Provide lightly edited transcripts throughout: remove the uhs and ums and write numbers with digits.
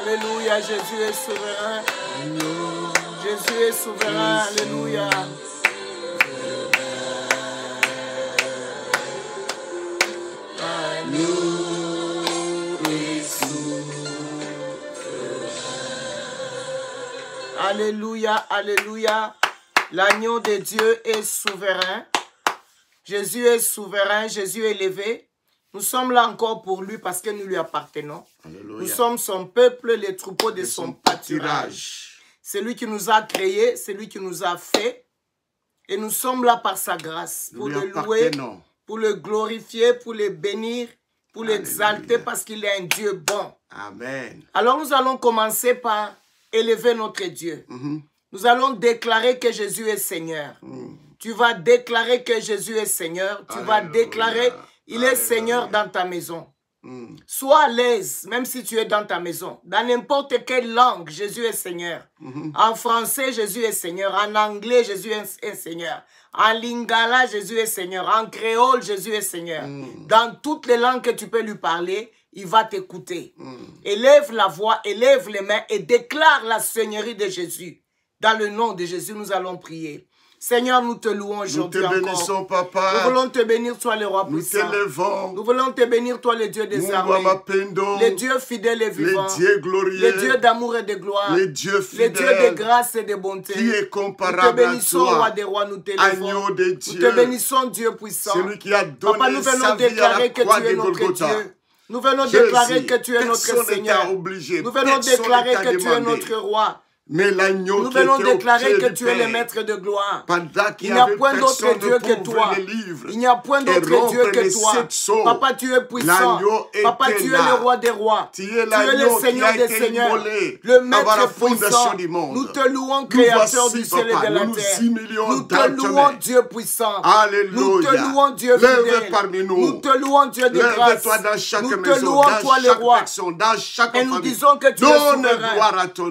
Alléluia, Jésus est souverain. Jésus est souverain. Alléluia. Alléluia, alléluia. L'agneau de Dieu est souverain. Jésus est souverain, Jésus est élevé. Nous sommes là encore pour lui parce que nous lui appartenons. Alléluia. Nous sommes son peuple, les troupeaux de son pâturage. C'est lui qui nous a créés, c'est lui qui nous a fait. Et nous sommes là par sa grâce pour le louer, pour le glorifier, pour le bénir, pour l'exalter parce qu'il est un Dieu bon. Amen. Alors nous allons commencer par élever notre Dieu. Nous allons déclarer que Jésus est Seigneur. Tu vas déclarer que Jésus est Seigneur. Tu vas déclarer il est Seigneur dans ta maison. Sois à l'aise, même si tu es dans ta maison. Dans n'importe quelle langue, Jésus est Seigneur. En français, Jésus est Seigneur. En anglais, Jésus est Seigneur. En lingala, Jésus est Seigneur. En créole, Jésus est Seigneur. Dans toutes les langues que tu peux lui parler, il va t'écouter. Élève la voix, élève les mains et déclare la Seigneurie de Jésus. Dans le nom de Jésus, nous allons prier. Seigneur, nous te louons aujourd'hui encore. Nous te bénissons, Papa. Nous voulons te bénir, toi le roi puissant. Nous t'élevons. Nous voulons te bénir, toi le Dieu des armées. Le Dieu fidèle et vivant. Le Dieu glorieux. Le Dieu d'amour et de gloire. Le Dieu fidèle. Le Dieu de grâce et de bonté. Qui est comparable à toi. Nous te bénissons, roi des rois, nous t'élevons. Agneau de Dieu. Nous te bénissons, Dieu puissant. Celui qui a donné Papa, nous venons déclarer que tu es notre Dieu. Nous venons déclarer que tu es notre Seigneur. Nous venons déclarer que tu es notre roi. Mais l'agneau nous venons déclarer que tu es le maître de gloire. Il n'y a point d'autre Dieu que toi. Il n'y a point d'autre Dieu que toi. Papa, tu es puissant. Papa, tu es le roi des rois. Tu es le Seigneur des seigneurs. Le maître puissant. Nous te louons, créateur du ciel et de la terre. Nous te louons, Dieu puissant. Nous te louons, Dieu fidèle. Nous te louons, Dieu de grâce. Nous te louons, toi le roi. Et nous disons que tu es souverain.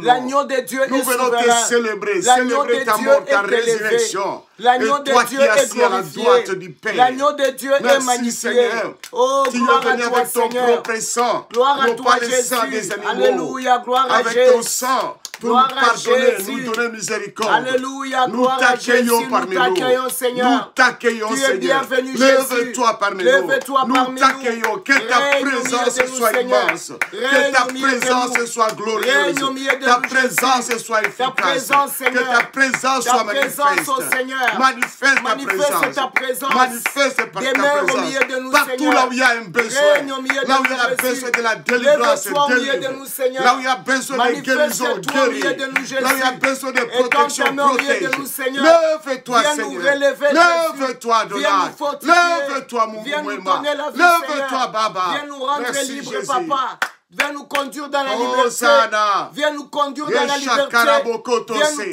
L'agneau de Dieu nous venons te célébrer, célébrer ta mort, ta résurrection. L'agneau de Dieu est glorifié. L'agneau de Dieu est magnifié. Oh, gloire à toi, Seigneur. Gloire à toi, Jésus. Alléluia, gloire à Jésus. Avec ton sang, pour nous pardonner, nous donner miséricorde. Alléluia, gloire à Jésus. Nous t'accueillons, Seigneur. Nous t'accueillons, Seigneur. Tu es bienvenu, Jésus. Lève-toi parmi nous. Nous t'accueillons. Que ta présence soit immense. Que ta présence soit glorieuse. Ta présence soit efficace. Que ta présence soit manifeste. Manifeste ta présence. Manifeste ta présence. Partout là où il y a un besoin. Là où il y a besoin de la délivrance et délivrance. Là où il y a besoin de guérison, guérir. Là où il y a besoin de protection, protège. Lève-toi, Seigneur. Lève-toi, Adonai. Lève-toi, mon Mouema. Lève-toi, Baba. Viens nous rendre libres, Papa. Viens nous conduire dans la liberté. Viens nous conduire dans la liberté. Viens nous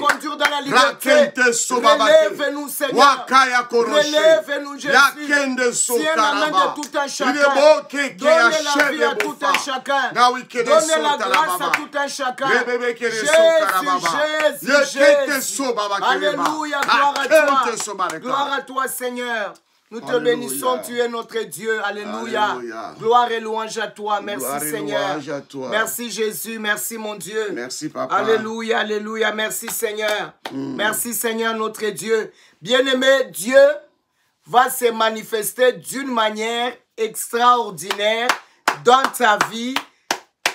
conduire dans la liberté. Relève-nous, Seigneur. Relève-nous, Jésus. Tiens la main de tout un chacun. Donne la vie à tout un chacun. Donne la grâce à tout un chacun. Jésus, Jésus. Alléluia, gloire à toi. Gloire à toi, Seigneur. Nous te bénissons, tu es notre Dieu. Alléluia. Alléluia. Gloire et louange à toi. Merci Seigneur. Merci Jésus. Merci mon Dieu. Merci Papa. Alléluia, alléluia. Merci Seigneur. Merci Seigneur notre Dieu. Bien-aimé, Dieu va se manifester d'une manière extraordinaire dans ta vie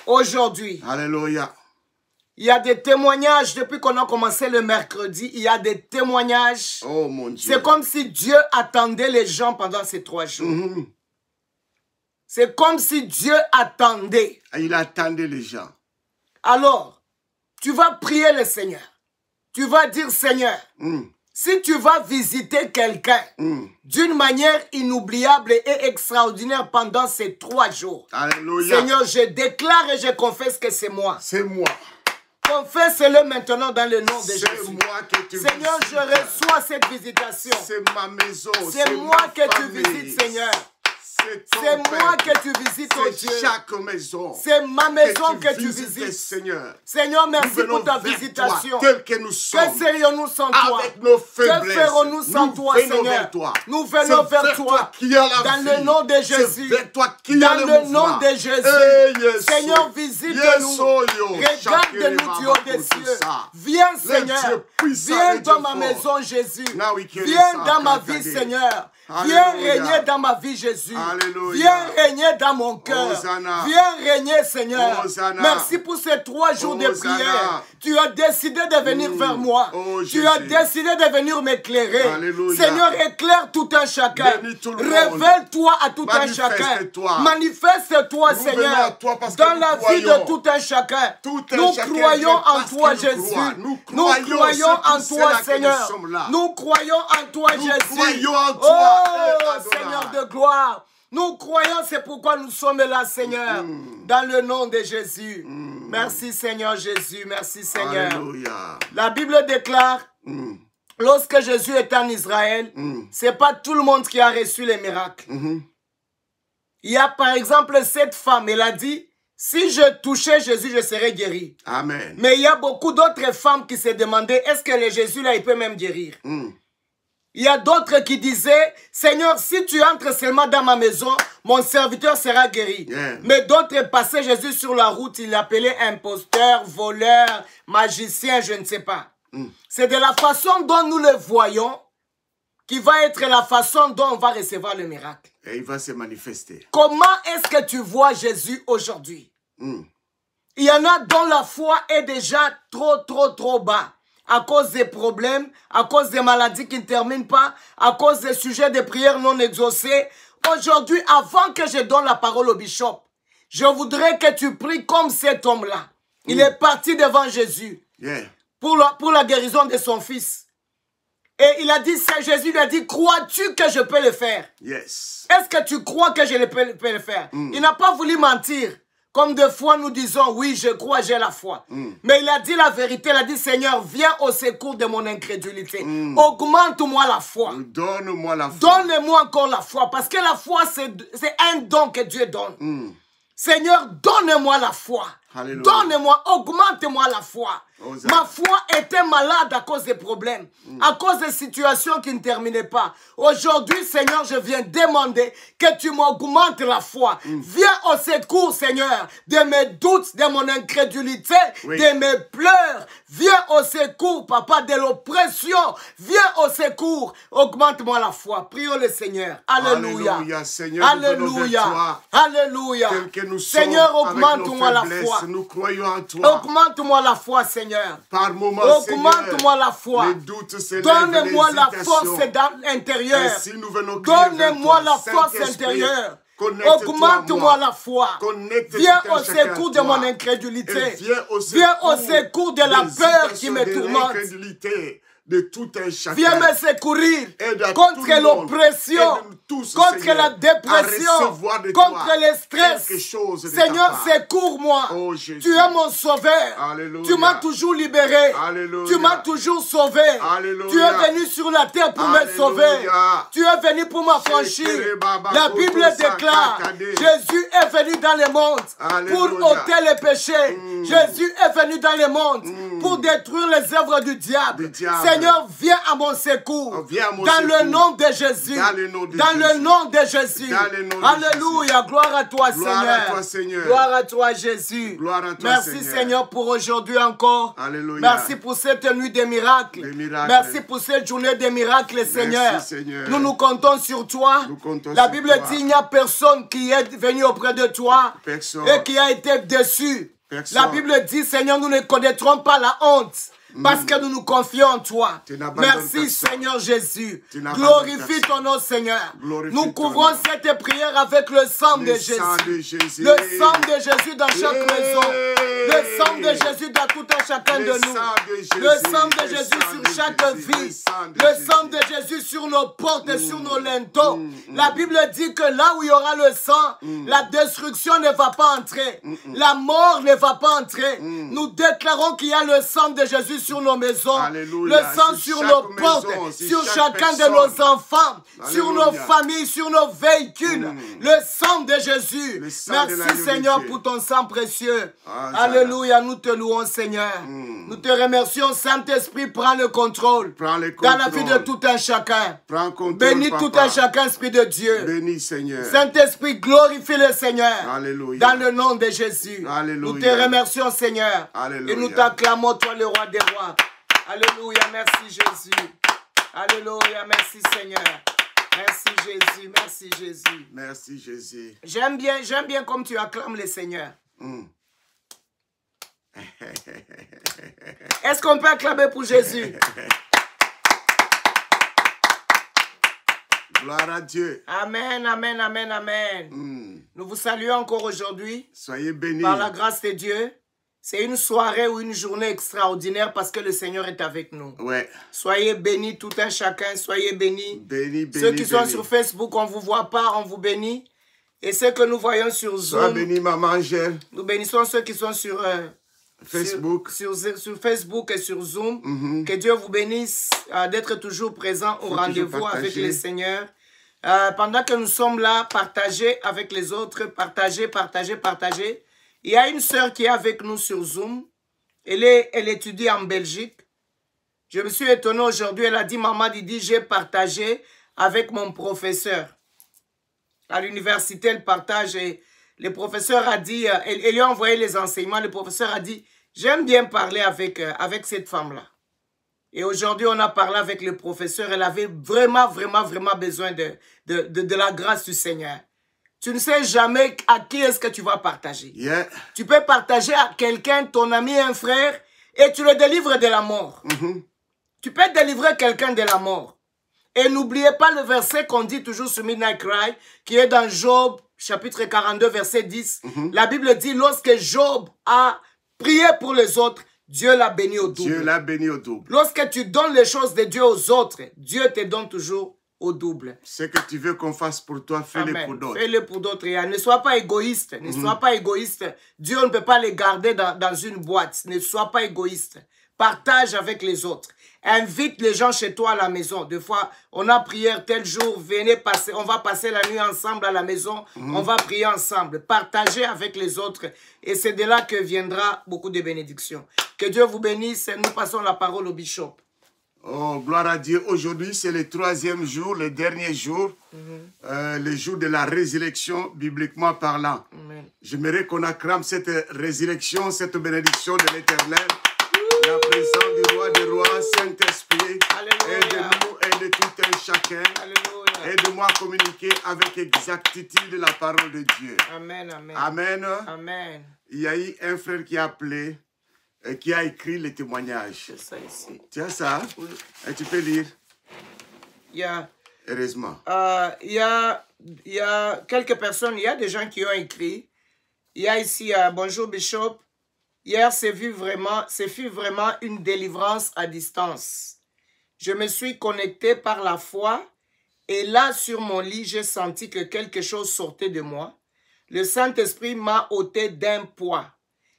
aujourd'hui. Alléluia. Il y a des témoignages depuis qu'on a commencé le mercredi. Il y a des témoignages. Oh mon Dieu. C'est comme si Dieu attendait les gens pendant ces 3 jours. C'est comme si Dieu attendait. Il attendait les gens. Alors, tu vas prier le Seigneur. Tu vas dire, Seigneur, si tu vas visiter quelqu'un d'une manière inoubliable et extraordinaire pendant ces 3 jours, Alléluia. Seigneur, je déclare et je confesse que c'est moi. C'est moi. Confesse-le maintenant dans le nom de Jésus. C'est moi que tu Seigneur, visites. je reçois cette visitation. C'est ma maison. C'est moi que tu visites, Seigneur. C'est moi que tu visites, oh Dieu. C'est chaque maison. C'est ma maison que tu visites. Seigneur. Seigneur, merci pour ta visitation. Tel que nous sommes. Que serions-nous sans toi? Avec nos faiblesses. Que ferons-nous sans toi, Seigneur? Nous venons vers toi. Dans le nom de Jésus. Dans le nom de Jésus. Seigneur, visite-nous. Regarde-nous du haut des cieux. Viens, Seigneur. Viens dans ma maison, Jésus. Viens dans ma vie, Seigneur. Viens régner dans ma vie, Jésus. Alléluia. Viens régner dans mon cœur. Hosanna. Viens régner, Seigneur. Hosanna. Merci pour ces 3 jours de Hosanna. prière. Tu as décidé de venir vers moi. Oh, tu as décidé de venir m'éclairer. Alléluia. Seigneur, éclaire tout un chacun. Révèle-toi à tout un chacun. Manifeste-toi, Seigneur, dans la vie de tout un chacun. Nous croyons en toi, Jésus. Nous croyons en toi, Seigneur. Nous croyons en toi, Jésus. Oh, Seigneur de gloire. Nous croyons, c'est pourquoi nous sommes là, Seigneur. Dans le nom de Jésus. Merci, Seigneur Jésus. Merci, Seigneur. Alléluia. La Bible déclare, lorsque Jésus était en Israël, c'est pas tout le monde qui a reçu les miracles. Il y a par exemple cette femme, elle a dit, si je touchais Jésus, je serais guéri. Amen. Mais il y a beaucoup d'autres femmes qui se demandaient, est-ce que le Jésus là, il peut même guérir? Il y a d'autres qui disaient, Seigneur, si tu entres seulement dans ma maison, mon serviteur sera guéri. Mais d'autres passaient Jésus sur la route, il l'appelait imposteur, voleur, magicien, je ne sais pas. C'est de la façon dont nous le voyons qui va être la façon dont on va recevoir le miracle. Et il va se manifester. Comment est-ce que tu vois Jésus aujourd'hui? Il y en a dont la foi est déjà trop bas. À cause des problèmes, à cause des maladies qui ne terminent pas, à cause des sujets de prière non exaucés. Aujourd'hui, avant que je donne la parole au bishop, je voudrais que tu pries comme cet homme-là. Il est parti devant Jésus pour la guérison de son fils. Et il a dit, Jésus lui a dit, crois-tu que je peux le faire? Yes. Est-ce que tu crois que je peux le faire? Il n'a pas voulu mentir. Comme des fois nous disons, oui, je crois, j'ai la foi. Mais il a dit la vérité, il a dit, Seigneur, viens au secours de mon incrédulité. Augmente-moi la foi. Donne-moi la foi. Donne-moi encore la foi. Parce que la foi, c'est un don que Dieu donne. Seigneur, donne-moi la foi. Donne-moi, augmente-moi la foi. Ma foi était malade à cause des problèmes, à cause des situations qui ne terminaient pas. Aujourd'hui, Seigneur, je viens demander que tu m'augmentes la foi. Viens au secours, Seigneur, de mes doutes, de mon incrédulité, de mes pleurs. Viens au secours, Papa, de l'oppression. Viens au secours. Augmente-moi la foi. Prions le Seigneur. Alléluia. Alléluia, Seigneur. Alléluia. Alléluia. Seigneur, augmente-moi la foi. Nous croyons en toi. Augmente-moi la foi, Seigneur. Par moments, augmente-moi la foi. Donne-moi la force intérieure. Donne-moi la force intérieure. Augmente-moi la foi. Viens au secours de mon incrédulité. Viens au secours de la peur qui me tourmente. Viens me secourir contre l'oppression, contre la dépression, contre le stress. Seigneur, secours-moi. Tu es mon sauveur. Tu m'as toujours libéré. Tu m'as toujours sauvé. Tu es venu sur la terre pour me sauver. Tu es venu pour m'affranchir. La Bible déclare, Jésus est venu dans le monde pour ôter les péchés. Jésus est venu dans le monde pour détruire les œuvres du diable. Seigneur, Seigneur, viens à mon secours. Viens à mon dans secours. Le nom de Jésus. Dans le nom de dans Jésus. Le nom de Jésus. Dans le nom de Alléluia. Jésus. Gloire à toi, Gloire Seigneur. à toi, Seigneur. Gloire à toi, Jésus. Gloire à toi, Merci, Seigneur, pour aujourd'hui encore. Alléluia. Merci pour cette nuit des miracles. Des miracles. Merci pour cette journée des miracles, Seigneur. Merci, Seigneur. Nous comptons sur toi. Nous comptons La sur Bible toi. dit il n'y a personne qui est venu auprès de toi Personne. et qui a été déçu. Personne. La Bible dit, Seigneur, nous ne connaîtrons pas la honte. Parce que nous nous confions en toi. Merci Seigneur Jésus. Glorifie ton nom Seigneur. Nous couvrons cette prière avec le sang de Jésus. Le sang de Jésus dans chaque maison. Le sang de Jésus dans tout un chacun de nous. Le sang de Jésus sur chaque vie. Le sang de Jésus sur nos portes et sur nos linteaux. La Bible dit que là où il y aura le sang, la destruction ne va pas entrer. La mort ne va pas entrer. Nous déclarons qu'il y a le sang de Jésus sur nos maisons, Alléluia. le sang sur nos portes, sur chacun de nos enfants, sur nos familles, sur nos véhicules. Le sang de Jésus. Merci Seigneur pour ton sang précieux. Alléluia, nous te louons Seigneur. Nous te remercions. Saint-Esprit, prends le contrôle. Dans la vie de tout un chacun. Bénis tout un chacun, Esprit de Dieu. Bénis Seigneur. Saint-Esprit, glorifie le Seigneur. Alléluia. Dans le nom de Jésus. Alléluia. Nous te remercions Seigneur. Alléluia. Et nous t'acclamons, toi le roi des rois. Alléluia, merci Jésus. Alléluia, merci Seigneur. Merci Jésus, merci Jésus. Merci Jésus. J'aime bien comme tu acclames le Seigneur. Est-ce qu'on peut acclamer pour Jésus? Gloire à Dieu. Amen, amen, amen, amen. Nous vous saluons encore aujourd'hui. Soyez bénis. Par la grâce de Dieu. C'est une soirée ou une journée extraordinaire parce que le Seigneur est avec nous. Ouais. Soyez bénis tout un chacun, soyez bénis. Bénis, bénis. Ceux qui sont sur Facebook, on ne vous voit pas, on vous bénit. Et ceux que nous voyons sur Zoom. Sois béni, Maman Angèle. Nous bénissons ceux qui sont sur Facebook. Sur Facebook et sur Zoom. Que Dieu vous bénisse d'être toujours présent au rendez-vous avec le Seigneur. Pendant que nous sommes là, partagez avec les autres, partagez. Il y a une sœur qui est avec nous sur Zoom. Elle étudie en Belgique. Je me suis étonné aujourd'hui. Elle a dit, maman Didi, j'ai partagé avec mon professeur. À l'université, elle partage. Et le professeur a dit, elle lui a envoyé les enseignements. Le professeur a dit, j'aime bien parler avec cette femme-là. Et aujourd'hui, on a parlé avec le professeur. Elle avait vraiment besoin de la grâce du Seigneur. Tu ne sais jamais à qui est-ce que tu vas partager. Yeah. Tu peux partager à quelqu'un, ton ami, un frère, et tu le délivres de la mort. Tu peux délivrer quelqu'un de la mort. Et n'oubliez pas le verset qu'on dit toujours sur Midnight Cry, qui est dans Job, chapitre 42, verset 10. La Bible dit, lorsque Job a prié pour les autres, Dieu l'a béni au double. Dieu l'a béni au double. Lorsque tu donnes les choses de Dieu aux autres, Dieu te donne toujours au double. Ce que tu veux qu'on fasse pour toi, fais-le pour d'autres. Fais-le pour d'autres. Ne sois pas égoïste. Ne sois pas égoïste. Dieu ne peut pas les garder dans une boîte. Ne sois pas égoïste. Partage avec les autres. Invite les gens chez toi à la maison. Des fois, on a prière tel jour, venez passer, on va passer la nuit ensemble à la maison, on va prier ensemble. Partagez avec les autres et c'est de là que viendra beaucoup de bénédictions. Que Dieu vous bénisse et nous passons la parole au bishop. Oh, gloire à Dieu. Aujourd'hui, c'est le 3e jour, le dernier jour, le jour de la résurrection, bibliquement parlant. J'aimerais qu'on acclame cette résurrection, cette bénédiction de l'Éternel. La présence du roi des rois, Saint-Esprit, aide-nous, aide tout un chacun. Aide-moi à communiquer avec exactitude la parole de Dieu. Amen, amen. Amen. Amen. Il y a eu un frère qui a appelé, qui a écrit le témoignage. C'est ça ici. Tu as ça? Oui. Et tu peux lire? Heureusement. Il y a quelques personnes, il y a des gens qui ont écrit. Il y a ici, bonjour Bishop. Hier, ce fut vraiment une délivrance à distance. Je me suis connecté par la foi et là, sur mon lit, j'ai senti que quelque chose sortait de moi. Le Saint-Esprit m'a ôté d'un poids.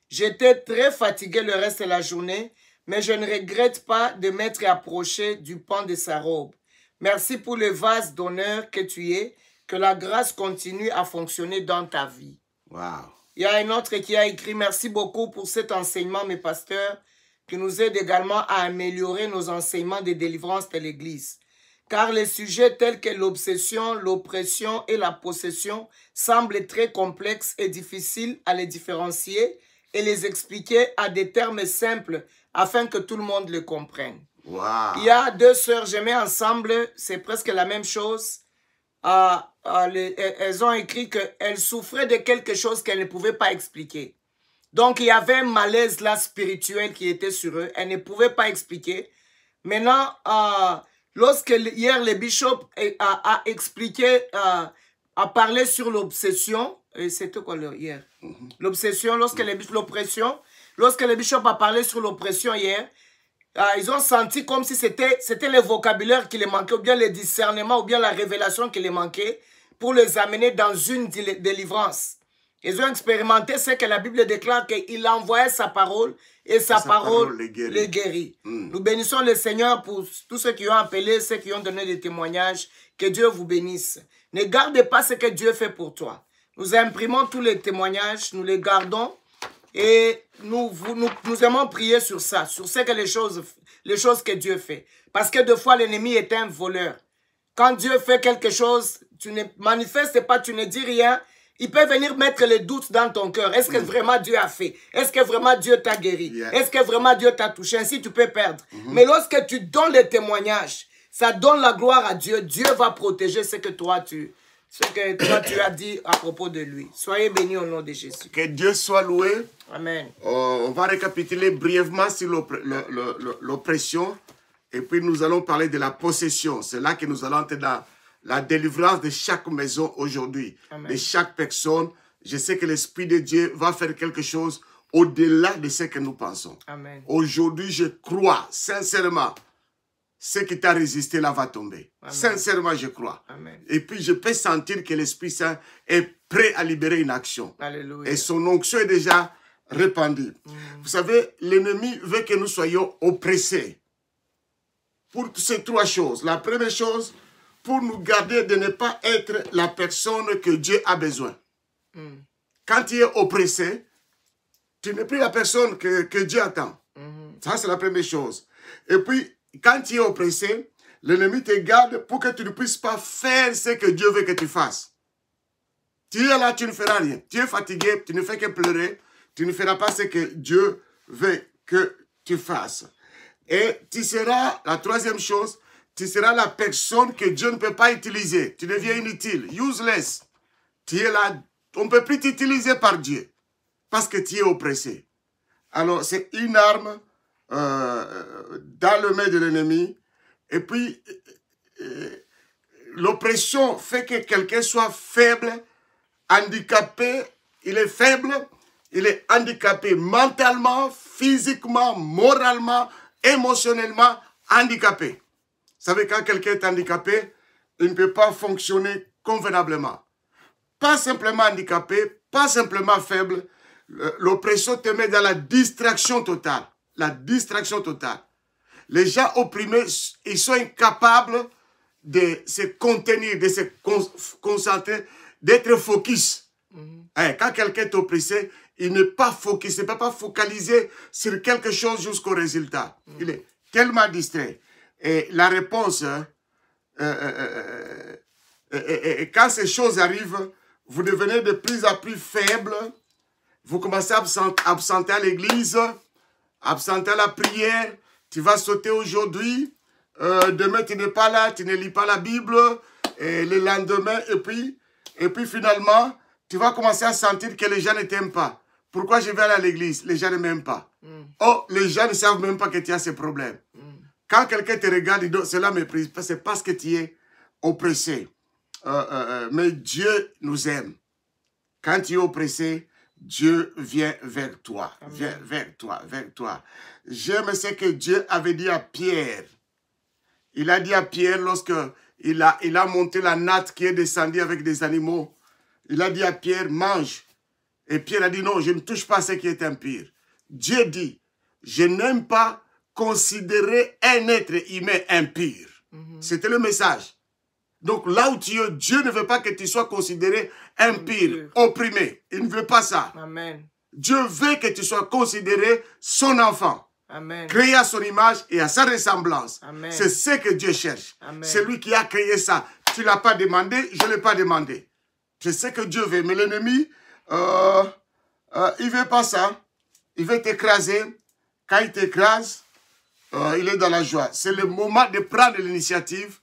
J'étais très fatigué le reste de la journée, mais je ne regrette pas de m'être approché du pan de sa robe. Merci pour le vase d'honneur que tu es. Que la grâce continue à fonctionner dans ta vie. Wow. Il y a un autre qui a écrit « Merci beaucoup pour cet enseignement, mes pasteurs. qui nous aide également à améliorer nos enseignements de délivrance de l'Église. Car les sujets tels que l'obsession, l'oppression et la possession semblent très complexes et difficiles à les différencier et les expliquer à des termes simples afin que tout le monde les comprenne. Wow. Il y a deux sœurs, je mets ensemble, c'est presque la même chose. Elles ont écrit qu'elles souffraient de quelque chose qu'elles ne pouvaient pas expliquer. Donc, il y avait un malaise là spirituel qui était sur eux. Elles ne pouvaient pas expliquer. Maintenant, lorsque hier le bishop a expliqué, a parlé sur l'obsession, et c'était quoi hier? L'obsession, l'oppression, lorsque le bishop a parlé sur l'oppression hier, ils ont senti comme si c'était le vocabulaire qui les manquait, ou bien le discernement, ou bien la révélation qui les manquait, pour les amener dans une délivrance. Ils ont expérimenté ce que la Bible déclare, qu'il envoyait sa parole, et sa parole les guérit. Nous bénissons le Seigneur pour tous ceux qui ont appelé, ceux qui ont donné des témoignages. Que Dieu vous bénisse. Ne gardez pas ce que Dieu fait pour toi. Nous imprimons tous les témoignages, nous les gardons, et nous aimons prier sur ça, sur ce que les choses que Dieu fait. Parce que des fois, l'ennemi est un voleur. Quand Dieu fait quelque chose, tu ne manifestes pas, tu ne dis rien. Il peut venir mettre les doutes dans ton cœur. Est-ce que vraiment Dieu a fait? Est-ce que vraiment Dieu t'a guéri? Est-ce que vraiment Dieu t'a touché? Ainsi, tu peux perdre. Mais lorsque tu donnes les témoignages, ça donne la gloire à Dieu. Dieu va protéger ce que toi, tu as dit à propos de lui. Soyez bénis au nom de Jésus. Que Dieu soit loué. Amen. On va récapituler brièvement sur l'oppression. Et puis, nous allons parler de la possession. C'est là que nous allons entrer dans la délivrance de chaque maison aujourd'hui, de chaque personne. Je sais que l'Esprit de Dieu va faire quelque chose au-delà de ce que nous pensons. Aujourd'hui, je crois sincèrement, ce qui t'a résisté là va tomber. Amen. Sincèrement, je crois. Amen. Et puis, je peux sentir que l'Esprit Saint est prêt à libérer une action. Alléluia. Et son onction est déjà répandue. Vous savez, l'ennemi veut que nous soyons oppressés. Pour ces trois choses. La première chose, pour nous garder de ne pas être la personne que Dieu a besoin. Quand tu es oppressé, tu n'es plus la personne que Dieu attend. Ça, c'est la première chose. Et puis, quand tu es oppressé, l'ennemi te garde pour que tu ne puisses pas faire ce que Dieu veut que tu fasses. Tu es là, tu ne feras rien. Tu es fatigué, tu ne fais que pleurer. Tu ne feras pas ce que Dieu veut que tu fasses. Et tu seras, la troisième chose, tu seras la personne que Dieu ne peut pas utiliser. Tu deviens inutile, useless. Tu es là, on ne peut plus t'utiliser par Dieu parce que tu es oppressé. Alors, c'est une arme dans le main de l'ennemi. Et puis, l'oppression fait que quelqu'un soit faible, handicapé. Il est faible, il est handicapé mentalement, physiquement, moralement, émotionnellement handicapé. Vous savez, quand quelqu'un est handicapé, il ne peut pas fonctionner convenablement. Pas simplement handicapé, pas simplement faible. L'oppression te met dans la distraction totale. La distraction totale. Les gens opprimés, ils sont incapables de se contenir, de se concentrer, d'être focus. Quand quelqu'un est oppressé, il n'est pas focus, il ne peut pas focaliser sur quelque chose jusqu'au résultat. Il est tellement distrait. Et la réponse, quand ces choses arrivent, vous devenez de plus en plus faible, vous commencez à absenter à l'église, absenter à la prière, tu vas sauter aujourd'hui, demain tu n'es pas là, tu ne lis pas la Bible, et le lendemain, et puis finalement, tu vas commencer à sentir que les gens ne t'aiment pas. Pourquoi je vais aller à l'église? Les gens ne m'aiment pas. Oh, les gens ne savent même pas que tu as ces problèmes. Quand quelqu'un te regarde, il dit, cela méprise, c'est parce que tu es oppressé. Mais Dieu nous aime. Quand tu es oppressé, Dieu vient vers toi. Amen. Vient vers toi, vers toi. J'aime ce que Dieu avait dit à Pierre. Il a dit à Pierre, lorsque il a monté la natte qui est descendue avec des animaux, il a dit à Pierre, mange. Et Pierre a dit, non, je ne touche pas à ce qui est impur. Dieu dit, je n'aime pas considérer un être humain impur. C'était le message. Donc là où tu es, Dieu ne veut pas que tu sois considéré impur, opprimé. Il ne veut pas ça. Amen. Dieu veut que tu sois considéré son enfant. créé à son image et à sa ressemblance. C'est ce que Dieu cherche. C'est lui qui a créé ça. Tu ne l'as pas demandé, je ne l'ai pas demandé. C'est ce que Dieu veut. Mais l'ennemi, il ne veut pas ça. Il veut t'écraser. Quand il t'écrase, il est dans la joie. C'est le moment de prendre l'initiative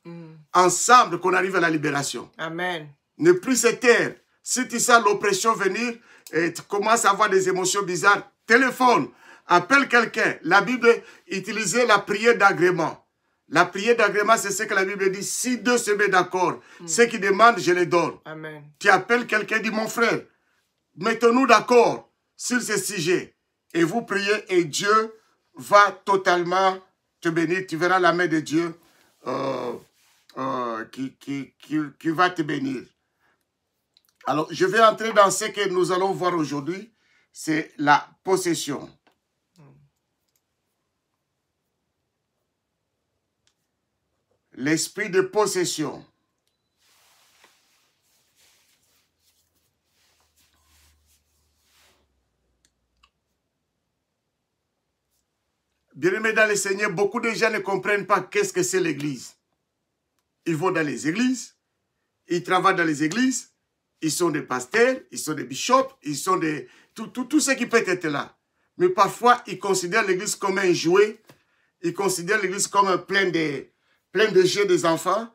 ensemble qu'on arrive à la libération. Amen. Ne plus se taire. Si tu sens l'oppression venir et tu commences à avoir des émotions bizarres, téléphone, appelle quelqu'un. La Bible utilisait la prière d'agrément. La prière d'agrément, c'est ce que la Bible dit. Si deux se mettent d'accord, ce qu'ils demandent, je les donne. Amen. Tu appelles quelqu'un, dis mon frère, mettons-nous d'accord sur ce sujet. Et vous priez et Dieu va totalement te bénir. Tu verras la main de Dieu qui va te bénir. Alors, je vais entrer dans ce que nous allons voir aujourd'hui. C'est la possession. L'esprit de possession. Bien-aimés dans le Seigneur, beaucoup de gens ne comprennent pas qu'est-ce que c'est l'Église. Ils vont dans les églises, ils travaillent dans les églises, ils sont des pasteurs, ils sont des bishops, ils sont des... Tout ce qui peut être là. Mais parfois, ils considèrent l'Église comme un jouet, ils considèrent l'Église comme plein de jeux des enfants.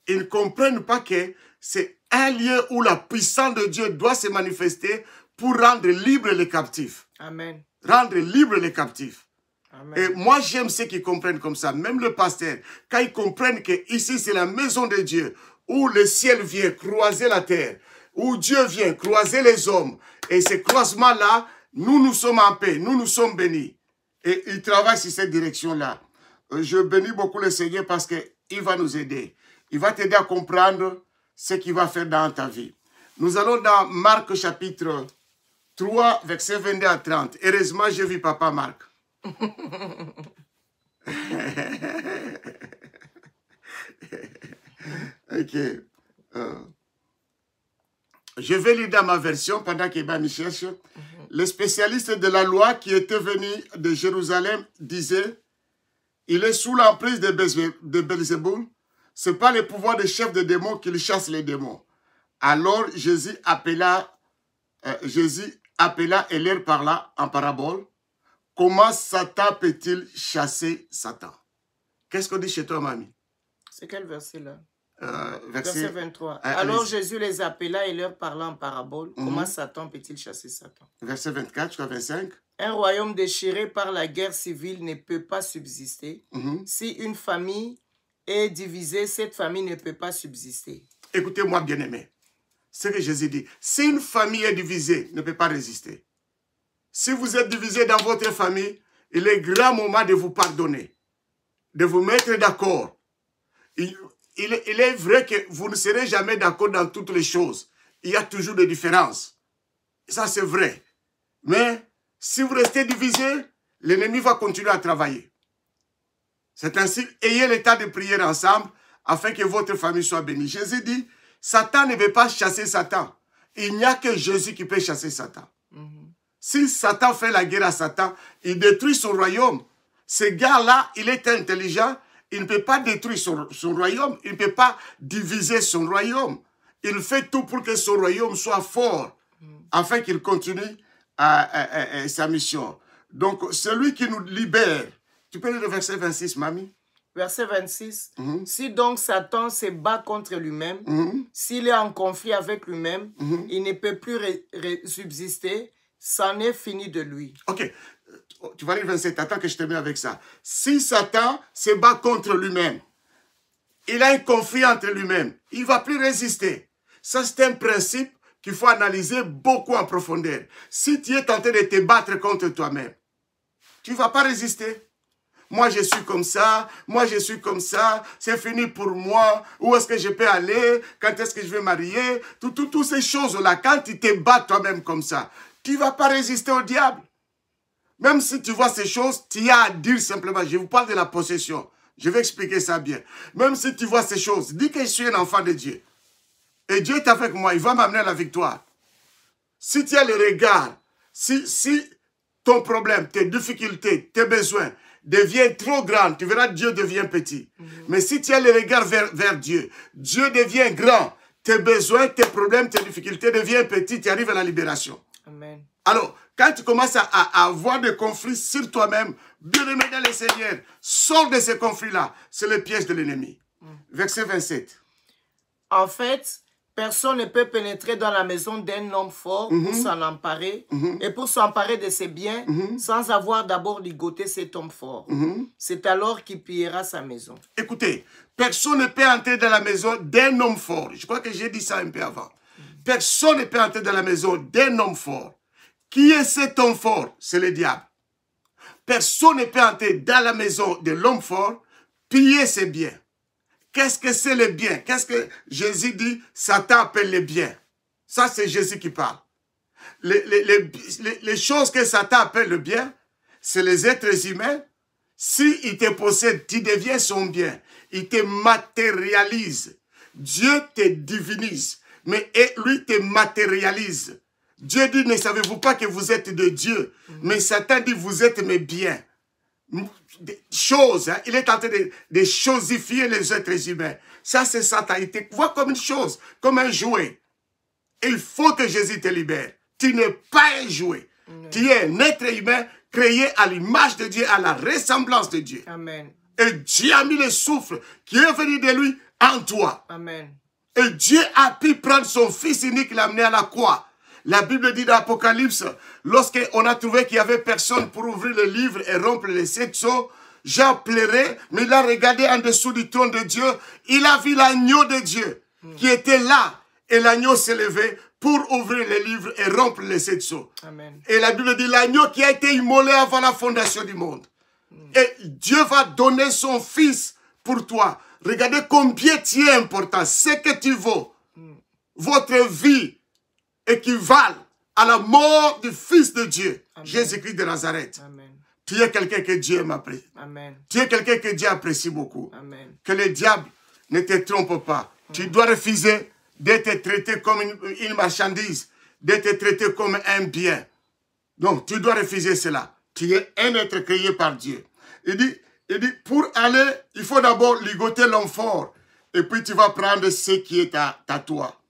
Ils ne comprennent pas que c'est un lieu où la puissance de Dieu doit se manifester pour rendre libres les captifs. Amen. Rendre libres les captifs. Amen. Et moi, j'aime ceux qui comprennent comme ça. Même le pasteur, quand ils comprennent que ici, c'est la maison de Dieu, où le ciel vient croiser la terre, où Dieu vient croiser les hommes. Et ces croisements-là, nous sommes en paix, nous sommes bénis. Et il travaille sur cette direction-là. Je bénis beaucoup le Seigneur parce qu'il va nous aider. Il va t'aider à comprendre ce qu'il va faire dans ta vie. Nous allons dans Marc chapitre 3, verset 22 à 30. Heureusement, j'ai vu papa Marc. Ok. Je vais lire dans ma version pendant qu'Eba me cherche. Le spécialiste de la loi qui était venu de Jérusalem disait: il est sous l'emprise de Belzéboul. Ce n'est pas le pouvoir des chefs de démons qui chasse les démons. Alors Jésus appela et leur parla en parabole. Comment Satan peut-il chasser Satan? Qu'est-ce qu'on dit chez toi, mamie? C'est quel verset là? Verset 23. Alors Jésus les appela et leur parla en parabole. Comment Satan peut-il chasser Satan? Verset 24 jusqu'à 25. Un royaume déchiré par la guerre civile ne peut pas subsister. Si une famille est divisée, cette famille ne peut pas subsister. Écoutez-moi, bien-aimés. Ce que Jésus dit. Si une famille est divisée, ne peut pas résister. Si vous êtes divisé dans votre famille, il est grand moment de vous pardonner, de vous mettre d'accord. Il est vrai que vous ne serez jamais d'accord dans toutes les choses. Il y a toujours des différences. Ça, c'est vrai. Mais si vous restez divisé, l'ennemi va continuer à travailler. C'est ainsi, ayez le temps de prier ensemble afin que votre famille soit bénie. Jésus dit, Satan ne veut pas chasser Satan. Il n'y a que Jésus qui peut chasser Satan. Si Satan fait la guerre à Satan, il détruit son royaume. Ce gars-là, il est intelligent. Il ne peut pas détruire son royaume. Il ne peut pas diviser son royaume. Il fait tout pour que son royaume soit fort, afin qu'il continue sa mission. Donc, celui qui nous libère. Tu peux lire le verset 26, mamie? Verset 26. Si donc Satan se bat contre lui-même, s'il est en conflit avec lui-même, il ne peut plus subsister. C'en est fini de lui. Ok. Tu vas lire 27. Attends que je termine avec ça. Si Satan se bat contre lui-même, il a un conflit entre lui-même, il ne va plus résister. Ça, c'est un principe qu'il faut analyser beaucoup en profondeur. Si tu es tenté de te battre contre toi-même, tu ne vas pas résister. Moi, je suis comme ça. Moi, je suis comme ça. C'est fini pour moi. Où est-ce que je peux aller? Quand est-ce que je vais marier? Toutes ces choses-là, quand tu te bats toi-même comme ça, tu ne vas pas résister au diable. Même si tu vois ces choses, tu as à dire simplement, je vous parle de la possession. Je vais expliquer ça bien. Même si tu vois ces choses, dis que je suis un enfant de Dieu. Et Dieu est avec moi, il va m'amener à la victoire. Si tu as le regard, si ton problème, tes difficultés, tes besoins deviennent trop grands, tu verras Dieu devient petit. Mais si tu as le regard vers Dieu, Dieu devient grand. Tes besoins, tes problèmes, tes difficultés deviennent petits, tu arrives à la libération. Amen. Alors, quand tu commences à avoir des conflits sur toi-même, bien-aimé dans le Seigneur, sors de ces conflits-là. C'est le piège de l'ennemi. Verset 27. En fait, personne ne peut pénétrer dans la maison d'un homme fort pour s'en emparer et pour s'emparer de ses biens sans avoir d'abord ligoté cet homme fort. C'est alors qu'il pillera sa maison. Écoutez, personne ne peut entrer dans la maison d'un homme fort. Je crois que j'ai dit ça un peu avant. Personne ne peut entrer dans la maison d'un homme fort. Qui est cet homme fort? C'est le diable. Personne ne peut entrer dans la maison de l'homme fort, piller ses biens. Qu'est-ce que c'est le bien? Qu'est-ce que Jésus dit? Satan appelle les biens. Ça, c'est Jésus qui parle. Les choses que Satan appelle le bien, c'est les êtres humains. S'il te possède, tu deviens son bien. Il te matérialise. Dieu te divinise, mais lui te matérialise. Dieu dit, ne savez-vous pas que vous êtes de Dieu? Mais Satan dit, vous êtes mes biens. Des choses, hein? Il est en train de chosifier les êtres humains. Ça, c'est Satan. Il te voit comme une chose, comme un jouet. Il faut que Jésus te libère. Tu n'es pas un jouet. Tu es un être humain créé à l'image de Dieu, à la ressemblance de Dieu. Amen. Et Dieu a mis le souffle qui est venu de lui en toi. Amen. Et Dieu a pu prendre son fils unique et l'amener à la croix. La Bible dit dans l'Apocalypse, lorsqu'on a trouvé qu'il n'y avait personne pour ouvrir le livre et rompre les 7 sceaux, Jean pleurait, mais il a regardé en dessous du trône de Dieu. Il a vu l'agneau de Dieu qui était là. Et l'agneau s'est levé pour ouvrir le livre et rompre les 7 sceaux. Amen. Et la Bible dit l'agneau qui a été immolé avant la fondation du monde. Et Dieu va donner son fils pour toi. Regardez combien tu es important. Ce que tu vaux. Votre vie équivalent à la mort du Fils de Dieu, Jésus-Christ de Nazareth. Amen. Tu es quelqu'un que Dieu aime apprécier. Amen. Tu es quelqu'un que Dieu apprécie beaucoup. Amen. Que le diable ne te trompe pas. Tu dois refuser d'être traité comme une marchandise, d'être traité comme un bien. Donc, tu dois refuser cela. Tu es un être créé par Dieu. Il dit, pour aller, il faut d'abord ligoter l'homme fort. Et puis, tu vas prendre ce qui est à toi.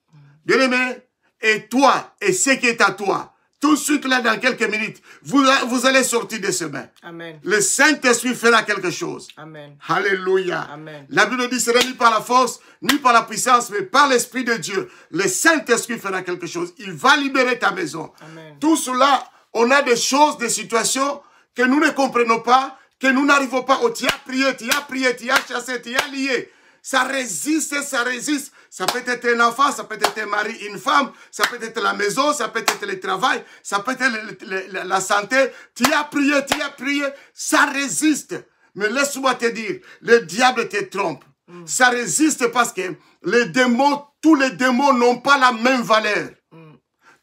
Bien-aimé, et toi, et ce qui est à toi, tout de suite là, dans quelques minutes, vous allez sortir de ce bain. Amen. Le Saint-Esprit fera quelque chose. Amen. Alléluia. Amen. La Bible dit, ce n'est ni par la force, ni par la puissance, mais par l'Esprit de Dieu. Le Saint-Esprit fera quelque chose. Il va libérer ta maison. Amen. Tout cela, on a des choses, des situations que nous ne comprenons pas, que nous n'arrivons pas. Oh, tu as prié, tu as chassé, tu as lié. Ça résiste, ça résiste. Ça peut être un enfant, ça peut être un mari, une femme, ça peut être la maison, ça peut être le travail, ça peut être la santé. Tu as prié, ça résiste. Mais laisse-moi te dire, le diable te trompe. Ça résiste parce que les démons, tous les démons n'ont pas la même valeur.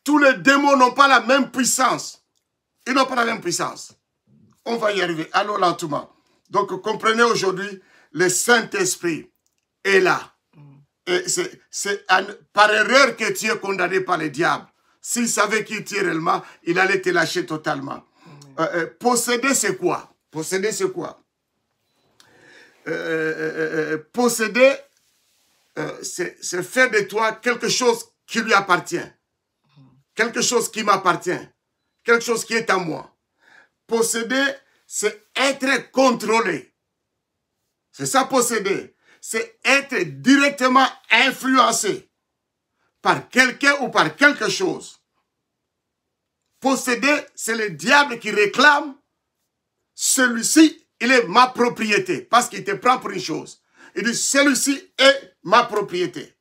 Tous les démons n'ont pas la même puissance. Ils n'ont pas la même puissance. On va y arriver. Allons lentement. Donc, comprenez aujourd'hui, le Saint-Esprit est là. Et c'est par erreur que tu es condamné par le diable. S'il savait qui tu es réellement, il allait te lâcher totalement. Posséder, c'est quoi? Posséder, c'est quoi? Posséder, c'est faire de toi quelque chose qui lui appartient. Quelque chose qui m'appartient. Quelque chose qui est à moi. Posséder, c'est être contrôlé. C'est ça, posséder. C'est être directement influencé par quelqu'un ou par quelque chose. Posséder, c'est le diable qui réclame. Celui-ci, il est ma propriété. Parce qu'il te prend pour une chose. Il dit, celui-ci est ma propriété.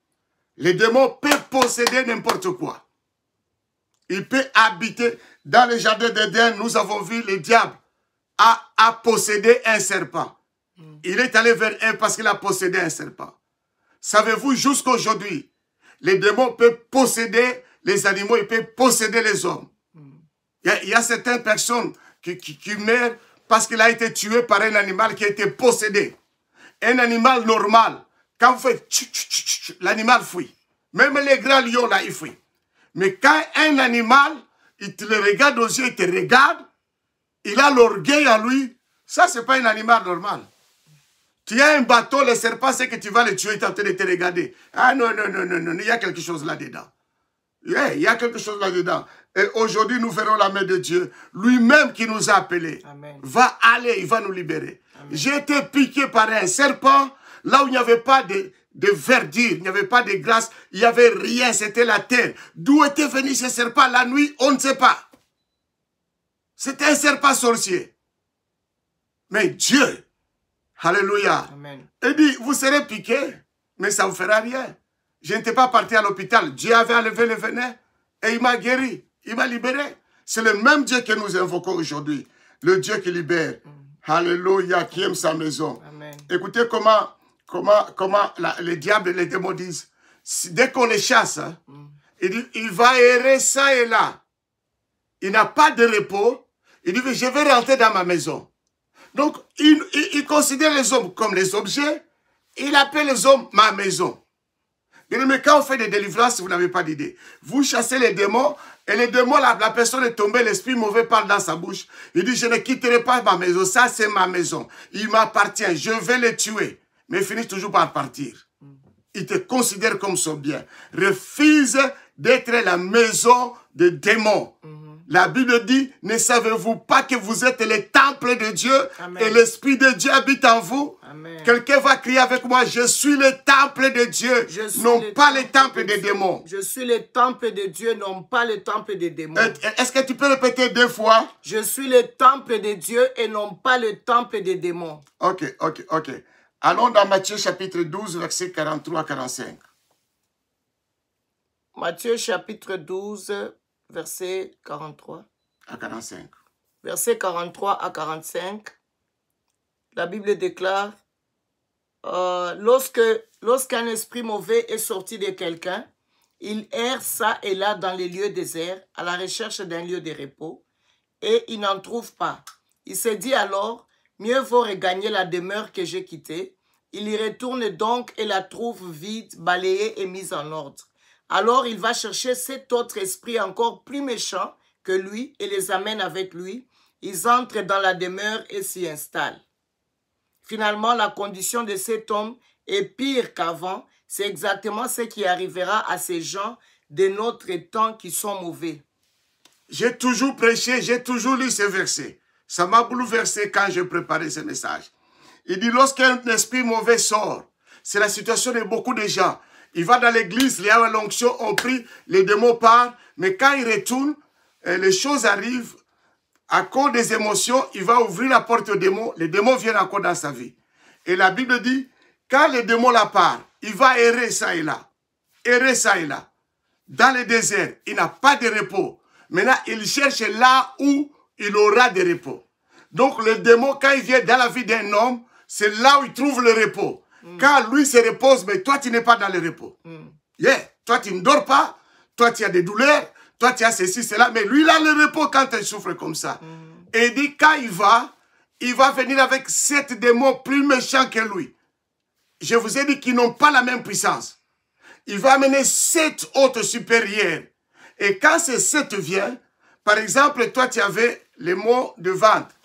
Les démons peuvent posséder n'importe quoi. Il peut habiter dans le jardin d'Éden. Nous avons vu le diable a possédé un serpent. Il est allé vers un parce qu'il a possédé un serpent. Savez-vous, jusqu'aujourd'hui, les démons peuvent posséder les animaux, ils peuvent posséder les hommes. Il y a certaines personnes qui meurent parce qu'il a été tué par un animal qui a été possédé. Un animal normal, quand vous faites l'animal fuit. Même les grands lions, là, ils fuient. Mais quand un animal, il te le regarde aux yeux, il te regarde, il a l'orgueil en lui. Ça, ce n'est pas un animal normal. Tu as un bateau, le serpent, c'est que tu vas le tuer, tu es en train de te regarder. Ah non, non, non, non, non, il y a quelque chose là-dedans. Yeah, il y a quelque chose là-dedans. Et aujourd'hui, nous verrons la main de Dieu. Lui-même qui nous a appelés. Amen. Va aller, il va nous libérer. J'ai été piqué par un serpent, là où il n'y avait pas de verdure, il n'y avait pas de grâce, il n'y avait rien, c'était la terre. D'où était venu ce serpent la nuit, on ne sait pas. C'était un serpent sorcier. Mais Dieu, alléluia, il dit, vous serez piqué, mais ça ne vous fera rien. Je n'étais pas parti à l'hôpital. Dieu avait enlevé le venin et il m'a guéri, il m'a libéré. C'est le même Dieu que nous invoquons aujourd'hui, le Dieu qui libère. Alléluia, qui aime sa maison. Amen. Écoutez comment les diables et les démons disent. Dès qu'on les chasse, hein, il dit, il va errer ça et là. Il n'a pas de repos. Il dit, je vais rentrer dans ma maison. Donc, il considère les hommes comme les objets. Il appelle les hommes ma maison. Mais quand on fait des délivrances, vous n'avez pas d'idée. Vous chassez les démons, et les démons, la personne est tombée, l'esprit mauvais parle dans sa bouche. Il dit, je ne quitterai pas ma maison, ça c'est ma maison. Il m'appartient, je vais le tuer. Mais il finit toujours par partir. Il te considère comme son bien. Refuse d'être la maison des démons. La Bible dit, ne savez-vous pas que vous êtes le temple de Dieu? Amen. Et l'Esprit de Dieu habite en vous? Quelqu'un va crier avec moi, je suis le temple de Dieu, non pas le temple des démons. Je suis le temple de Dieu, non pas le temple des démons. Est-ce que tu peux répéter 2 fois? Je suis le temple de Dieu et non pas le temple des démons. Ok. Allons dans Matthieu chapitre 12, versets 43 à 45. Matthieu chapitre 12, verset 43 à 45. Verset 43 à 45. La Bible déclare, lorsqu'un esprit mauvais est sorti de quelqu'un, il erre ça et là dans les lieux déserts à la recherche d'un lieu de repos et il n'en trouve pas. Il se dit alors, mieux vaut regagner la demeure que j'ai quittée. Il y retourne donc et la trouve vide, balayée et mise en ordre. Alors il va chercher 7 autres esprits encore plus méchants que lui et les amène avec lui. Ils entrent dans la demeure et s'y installent. Finalement, la condition de cet homme est pire qu'avant. C'est exactement ce qui arrivera à ces gens de notre temps qui sont mauvais. J'ai toujours prêché, j'ai toujours lu ce verset. Ça m'a bouleversé quand j'ai préparé ce message. Il dit, lorsqu'un esprit mauvais sort, c'est la situation de beaucoup de gens. Il va dans l'église, il y a l'onction, on prie, les démons partent, mais quand il retourne, les choses arrivent. À cause des émotions, il va ouvrir la porte aux démons. Les démons viennent encore dans sa vie. Et la Bible dit, quand les démons la partent, il va errer ça et là. Errer ça et là. Dans le désert, il n'a pas de repos. Maintenant, il cherche là où il aura de repos. Donc, le démon, quand il vient dans la vie d'un homme, c'est là où il trouve le repos. Quand lui se repose, mais toi, tu n'es pas dans le repos. Toi, tu ne dors pas. Toi, tu as des douleurs. Toi, tu as ceci, cela. Mais lui, il a le repos quand il souffre comme ça. Et il dit, quand il va venir avec 7 démons plus méchants que lui. Je vous ai dit qu'ils n'ont pas la même puissance. Il va amener 7 autres supérieurs. Et quand ces 7 viennent, par exemple, toi, tu avais les maux de ventre.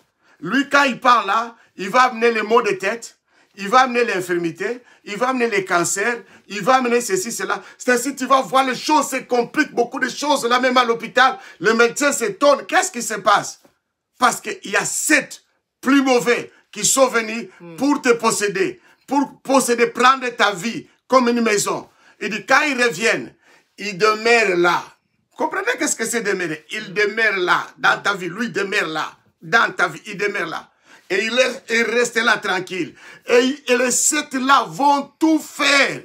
Lui, quand il part là, il va amener les maux de tête. Il va amener l'infirmité, il va amener les cancers, il va amener ceci, cela. C'est ainsi que tu vas voir les choses se compliquent, beaucoup de choses. Là même à l'hôpital, le médecin s'étonne. Qu'est-ce qui se passe? Parce qu'il y a 7 plus mauvais qui sont venus pour te posséder, prendre ta vie comme une maison. Il dit, quand ils reviennent, ils demeurent là. Comprenez qu'est-ce que c'est demeurer? Il demeure là, dans ta vie. Lui demeure là, dans ta vie, il demeure là. Et il reste là tranquille. Et les 7 là vont tout faire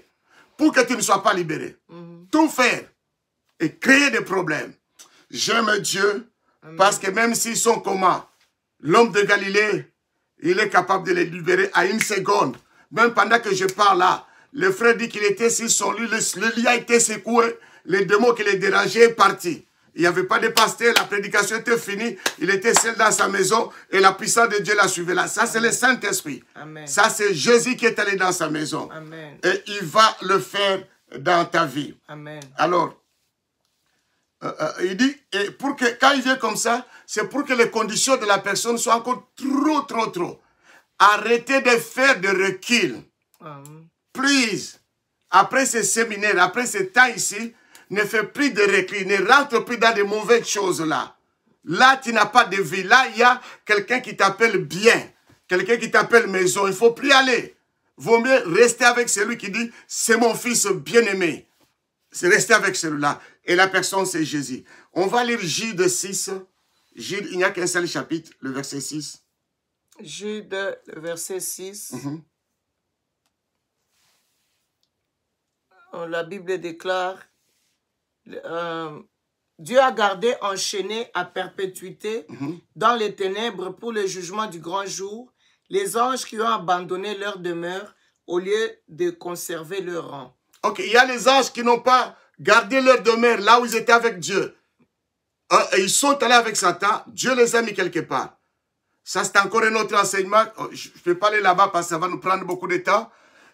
pour que tu ne sois pas libéré. Tout faire. Et créer des problèmes. J'aime Dieu parce que même s'ils sont comment, l'homme de Galilée, il est capable de les libérer à 1 seconde. Même pendant que je parle là, le frère dit qu'il était sur son lit, le lit a été secoué, les démons qui les dérangeaient est parti. Il n'y avait pas de pasteur, la prédication était finie, il était seul dans sa maison et la puissance de Dieu l'a suivi là. Ça, c'est le Saint-Esprit. Ça, c'est Jésus qui est allé dans sa maison. Amen. Et il va le faire dans ta vie. Amen. Alors, il dit, et pour que, quand il vient comme ça, c'est pour que les conditions de la personne soient encore trop. Arrêtez de faire de recul. Please. Après ce séminaire, après ce temps ici, ne fais plus de recul, ne rentre plus dans de mauvaises choses là. Là, tu n'as pas de vie. Là, il y a quelqu'un qui t'appelle bien, quelqu'un qui t'appelle maison. Il ne faut plus aller. Vaut mieux rester avec celui qui dit, c'est mon fils bien-aimé. C'est rester avec celui-là. Et la personne, c'est Jésus. On va lire Jude 6. Jude, il n'y a qu'un seul chapitre, le verset 6. Jude, le verset 6. La Bible déclare, Dieu a gardé enchaîné à perpétuité dans les ténèbres pour le jugement du grand jour les anges qui ont abandonné leur demeure au lieu de conserver leur rang. Ok, il y a les anges qui n'ont pas gardé leur demeure là où ils étaient avec Dieu. Et ils sont allés avec Satan, Dieu les a mis quelque part. Ça, c'est encore un autre enseignement. Je ne peux pas aller là-bas parce que ça va nous prendre beaucoup de temps.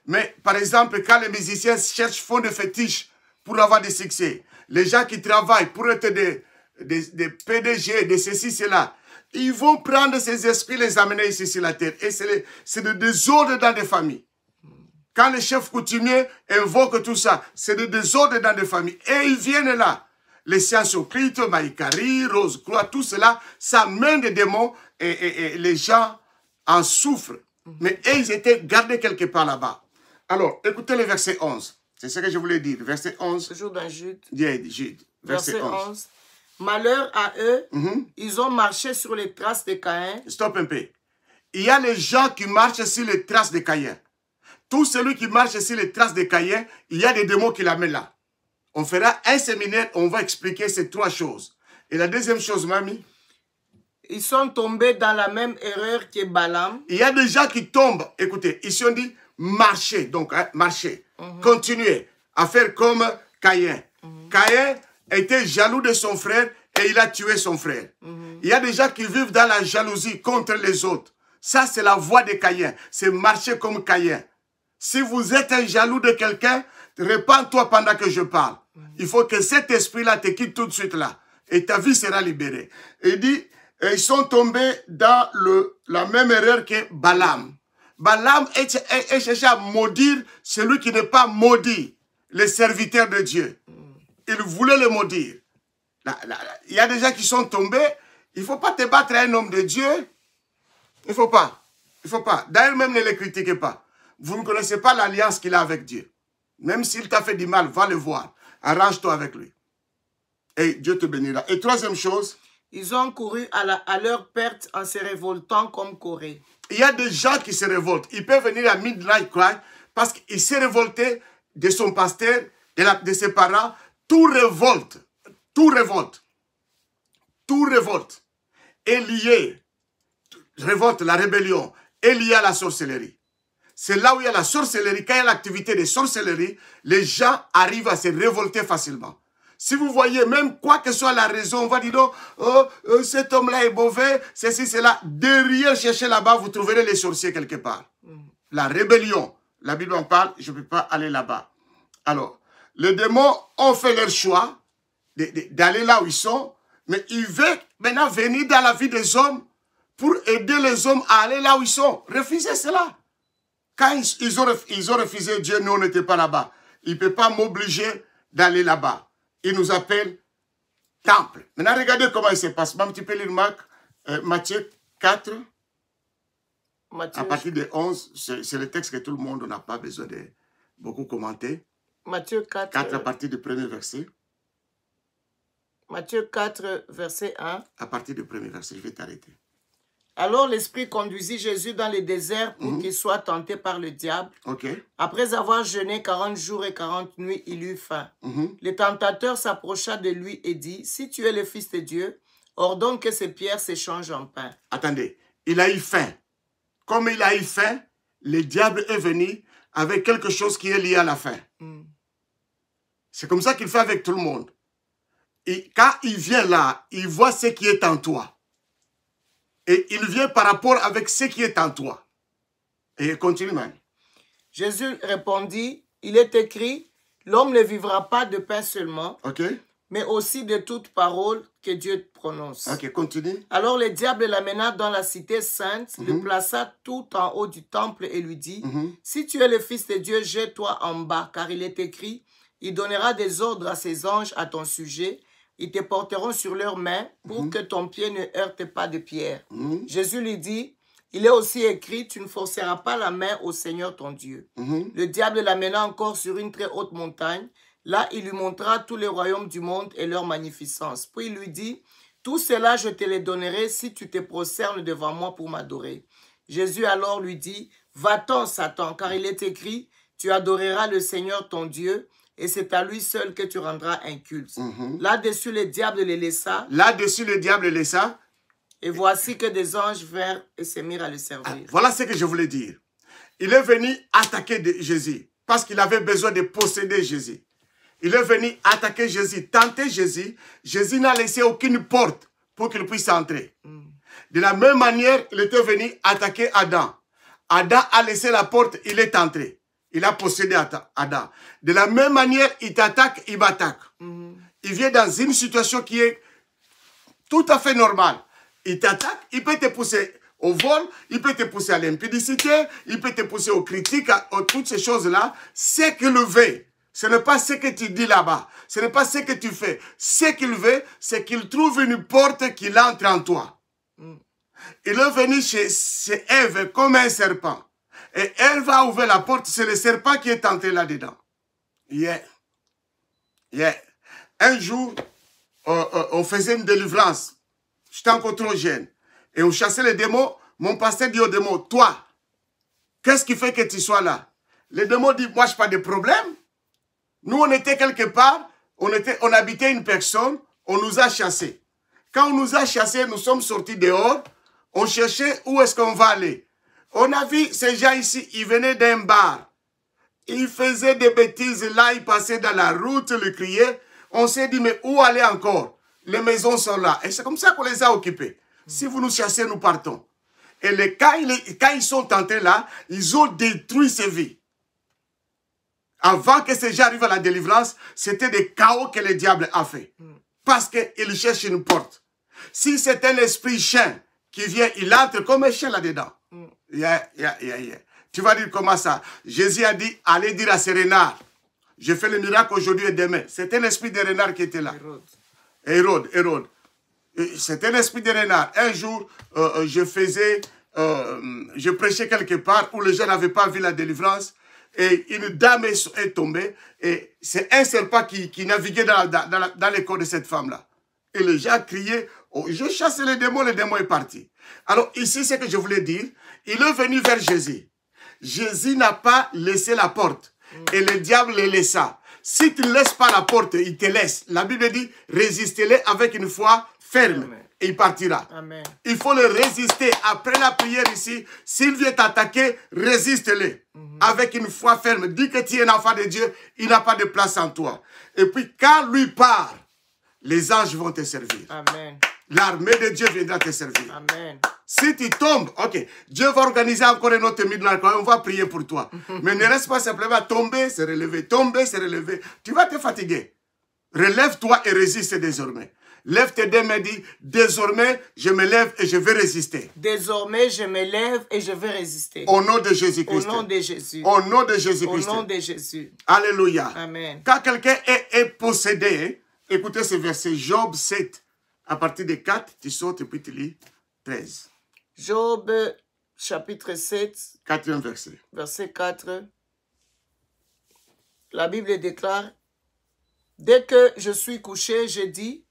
Mais par exemple, quand les musiciens font des fétiches pour avoir des succès, les gens qui travaillent pour être des PDG, des ceci, cela, ils vont prendre ces esprits, les amener ici sur la terre. Et c'est le désordre dans des familles. Quand les chefs coutumiers invoquent tout ça, c'est le désordre dans des familles. Et ils viennent là. Les sciences-occultes, Maïkari, Rose-Croix, tout cela, ça mène des démons et les gens en souffrent. Mais ils étaient gardés quelque part là-bas. Alors, écoutez le verset 11. C'est ce que je voulais dire. Verset 11. Toujours dans Jude. Jude. Verset 11. Malheur à eux, ils ont marché sur les traces de Caïn. Stop un peu. Il y a les gens qui marchent sur les traces de Caïn. Tout celui qui marche sur les traces de Caïn, il y a des démons qui l'amènent là. On fera un séminaire, on va expliquer ces trois choses. Et la deuxième chose, mamie. Ils sont tombés dans la même erreur que Balaam. Il y a des gens qui tombent. Écoutez, ici on dit marcher. Donc, marcher. Continuer à faire comme Caïn. Caïn était jaloux de son frère et il a tué son frère. Il y a des gens qui vivent dans la jalousie contre les autres. Ça, c'est la voie de Caïn. C'est marcher comme Caïn. Si vous êtes un jaloux de quelqu'un, répands-toi pendant que je parle. Il faut que cet esprit-là te quitte tout de suite là. Et ta vie sera libérée. Il dit, ils sont tombés dans la même erreur que Balaam. Balaam est cherché à maudire celui qui n'est pas maudit, les serviteurs de Dieu. Il voulait le maudire. Il y a des gens qui sont tombés. Il ne faut pas te battre à un homme de Dieu. Il ne faut pas. Il ne faut pas. D'ailleurs, même ne le critiquez pas. Vous ne connaissez pas l'alliance qu'il a avec Dieu. Même s'il t'a fait du mal, va le voir. Arrange-toi avec lui. Et Dieu te bénira. Et troisième chose. Ils ont couru à leur perte en se révoltant comme Corée. Il y a des gens qui se révoltent. Ils peuvent venir à Midnight Cry parce qu'il s'est révolté de son pasteur, de ses parents. Tout révolte. Tout révolte. Tout révolte. Est lié. Révolte, la rébellion, est liée à la sorcellerie. C'est là où il y a la sorcellerie. Quand il y a l'activité de sorcellerie, les gens arrivent à se révolter facilement. Si vous voyez, même quoi que soit la raison, on va dire, oh, cet homme-là est mauvais, ceci, cela. Derrière, cherchez là-bas, vous trouverez les sorciers quelque part. La rébellion. La Bible en parle, je ne peux pas aller là-bas. Alors, les démons ont fait leur choix d'aller là où ils sont, mais ils veulent maintenant venir dans la vie des hommes pour aider les hommes à aller là où ils sont. Refusez cela. Quand ils ont refusé Dieu, nous, on n'était pas là-bas. Il ne peut pas m'obliger d'aller là-bas. Il nous appelle temple. Maintenant, regardez comment il se passe. Même tu peux lire Matthieu 4. À partir de 11, c'est le texte que tout le monde n'a pas besoin de beaucoup commenter. Matthieu 4. 4 à partir du premier verset. Matthieu 4, verset 1. À partir du premier verset, je vais t'arrêter. Alors l'Esprit conduisit Jésus dans le désert pour qu'il soit tenté par le diable. Après avoir jeûné 40 jours et 40 nuits, il eut faim. Le tentateur s'approcha de lui et dit, « Si tu es le Fils de Dieu, ordonne que ces pierres s'échangent en pain. » Attendez, il a eu faim. Comme il a eu faim, le diable est venu avec quelque chose qui est lié à la faim. C'est comme ça qu'il fait avec tout le monde. Et quand il vient là, il voit ce qui est en toi. Et il vient par rapport avec ce qui est en toi. Et continue, man. Jésus répondit, il est écrit, l'homme ne vivra pas de pain seulement, mais aussi de toute parole que Dieu prononce. Ok, continue. Alors le diable l'amena dans la cité sainte, le plaça tout en haut du temple et lui dit, si tu es le Fils de Dieu, jette-toi en bas, car il est écrit, il donnera des ordres à ses anges à ton sujet, ils te porteront sur leurs mains pour que ton pied ne heurte pas de pierre. Jésus lui dit, il est aussi écrit, tu ne forceras pas la main au Seigneur ton Dieu. Le diable l'amena encore sur une très haute montagne. Là, il lui montra tous les royaumes du monde et leur magnificence. Puis il lui dit, tout cela je te les donnerai si tu te prosternes devant moi pour m'adorer. Jésus alors lui dit, va-t'en Satan, car il est écrit, tu adoreras le Seigneur ton Dieu et c'est à lui seul que tu rendras un culte. Là-dessus, le diable les laissa. Là-dessus, le diable les laissa. Et voici que des anges vinrent et se mirent à le servir. Voilà ce que je voulais dire. Il est venu attaquer Jésus parce qu'il avait besoin de posséder Jésus. Il est venu attaquer Jésus, tenter Jésus. Jésus n'a laissé aucune porte pour qu'il puisse entrer. De la même manière, il était venu attaquer Adam. Adam a laissé la porte, il est entré. Il a possédé Adam. De la même manière, il t'attaque, il m'attaque. Il vient dans une situation qui est tout à fait normale. Il t'attaque, il peut te pousser au vol, il peut te pousser à l'impudicité, il peut te pousser aux critiques, à toutes ces choses-là. Ce qu'il veut, ce n'est pas ce que tu dis là-bas, ce n'est pas ce que tu fais. Ce qu'il veut, c'est qu'il trouve une porte qu'il entre en toi. Il est venu chez Ève comme un serpent. Et elle va ouvrir la porte, c'est le serpent qui est entré là-dedans. Un jour, on faisait une délivrance. J'étais encore trop jeune. Et on chassait les démons. Mon pasteur dit aux démons, toi, qu'est-ce qui fait que tu sois là? Les démons disent, moi, je n'ai pas de problème. Nous, on était quelque part, on habitait une personne, on nous a chassés. Quand on nous a chassés, nous sommes sortis dehors, on cherchait où est-ce qu'on va aller. On a vu ces gens ici, ils venaient d'un bar. Ils faisaient des bêtises là, ils passaient dans la route, ils criaient. On s'est dit, mais où aller encore? Les maisons sont là. Et c'est comme ça qu'on les a occupés. Si vous nous chassez, nous partons. Et quand ils sont entrés là, ils ont détruit ces vies. Avant que ces gens arrivent à la délivrance, c'était des chaos que le diable a fait. Parce qu'il cherche une porte. Si c'est un esprit chien qui vient, il entre comme un chien là-dedans. Tu vas dire comment ça? Jésus a dit, allez dire à ces renards, je fais le miracle aujourd'hui et demain. C'est un esprit de renard qui était là. Hérode. C'est un esprit de renard. Un jour, je prêchais quelque part où les gens n'avaient pas vu la délivrance et une dame est tombée et c'est un serpent qui naviguait dans le corps de cette femme-là. Et les gens criaient, oh, je chasse le démon est parti. Alors ici, ce que je voulais dire, il est venu vers Jésus. Jésus n'a pas laissé la porte et le diable le laissa. Si tu ne laisses pas la porte, il te laisse. La Bible dit, résistez-le avec une foi ferme. Amen. Et il partira. Amen. Il faut le résister. Après la prière ici, s'il vient t'attaquer, résiste-le. Avec une foi ferme. Dis que tu es un enfant de Dieu, il n'a pas de place en toi. Et puis quand lui part, les anges vont te servir. Amen. L'armée de Dieu viendra te servir. Amen. Si tu tombes, ok, Dieu va organiser encore un autre midnight, on va prier pour toi. Mais ne reste pas simplement tomber, se relever, tomber, se relever. Tu vas te fatiguer. Relève-toi et résiste désormais. Lève tes deux mains et dis, désormais, je me lève et je vais résister. Désormais, je me lève et je vais résister. Au nom de Jésus-Christ. Au nom de Jésus. Au nom de Jésus-Christ. Au nom de Jésus. Alléluia. Amen. Quand quelqu'un est possédé, écoutez ce verset, Job 7, à partir de 4, tu sautes et puis tu lis 13. Job, chapitre 7, 4e verset. Verset 4. La Bible déclare, dès que je suis couché, je dis,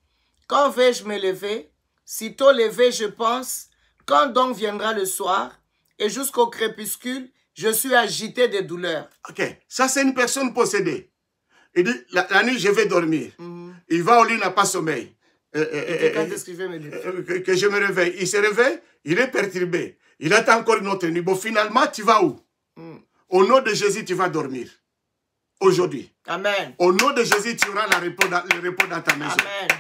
quand vais-je me lever? Sitôt levé, je pense, quand donc viendra le soir? Et jusqu'au crépuscule, je suis agité de douleur. Ok, ça c'est une personne possédée. Il dit, la nuit, je vais dormir. Il va au lit, il n'a pas sommeil. Quand est-ce qu'il veut me lever? Que je me réveille. Il se réveille, il est perturbé. Il attend encore une autre nuit. Bon, finalement, tu vas où? Au nom de Jésus, tu vas dormir. Aujourd'hui. Amen. Au nom de Jésus, tu auras le repos dans ta maison. Amen.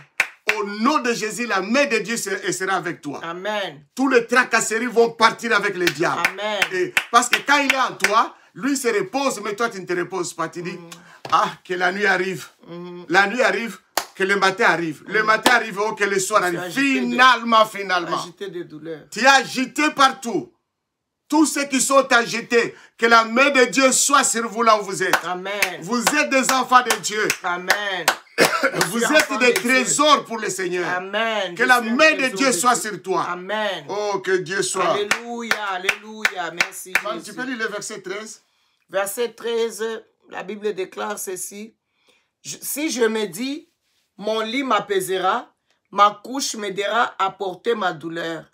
Au nom de Jésus, la main de Dieu sera avec toi. Amen. Tous les tracasseries vont partir avec le diable. Amen. Et parce que quand il est en toi, lui se repose, mais toi, tu ne te reposes pas. Tu dis, ah, que la nuit arrive. La nuit arrive, que le matin arrive. Le matin arrive, oh, que le soir arrive. Finalement. Agité de douleur. Tu es agité partout. Tous ceux qui sont agités, que la main de Dieu soit sur vous là où vous êtes. Amen. Vous êtes des enfants de Dieu. Amen. Vous êtes des trésors pour le Seigneur. Amen. Que la main de Dieu soit sur toi. Amen. Oh, que Dieu soit. Alléluia, alléluia. Merci Jésus. Tu peux lire le verset 13? Verset 13, la Bible déclare ceci. Si je me dis, mon lit m'apaisera, ma couche m'aidera à porter ma douleur.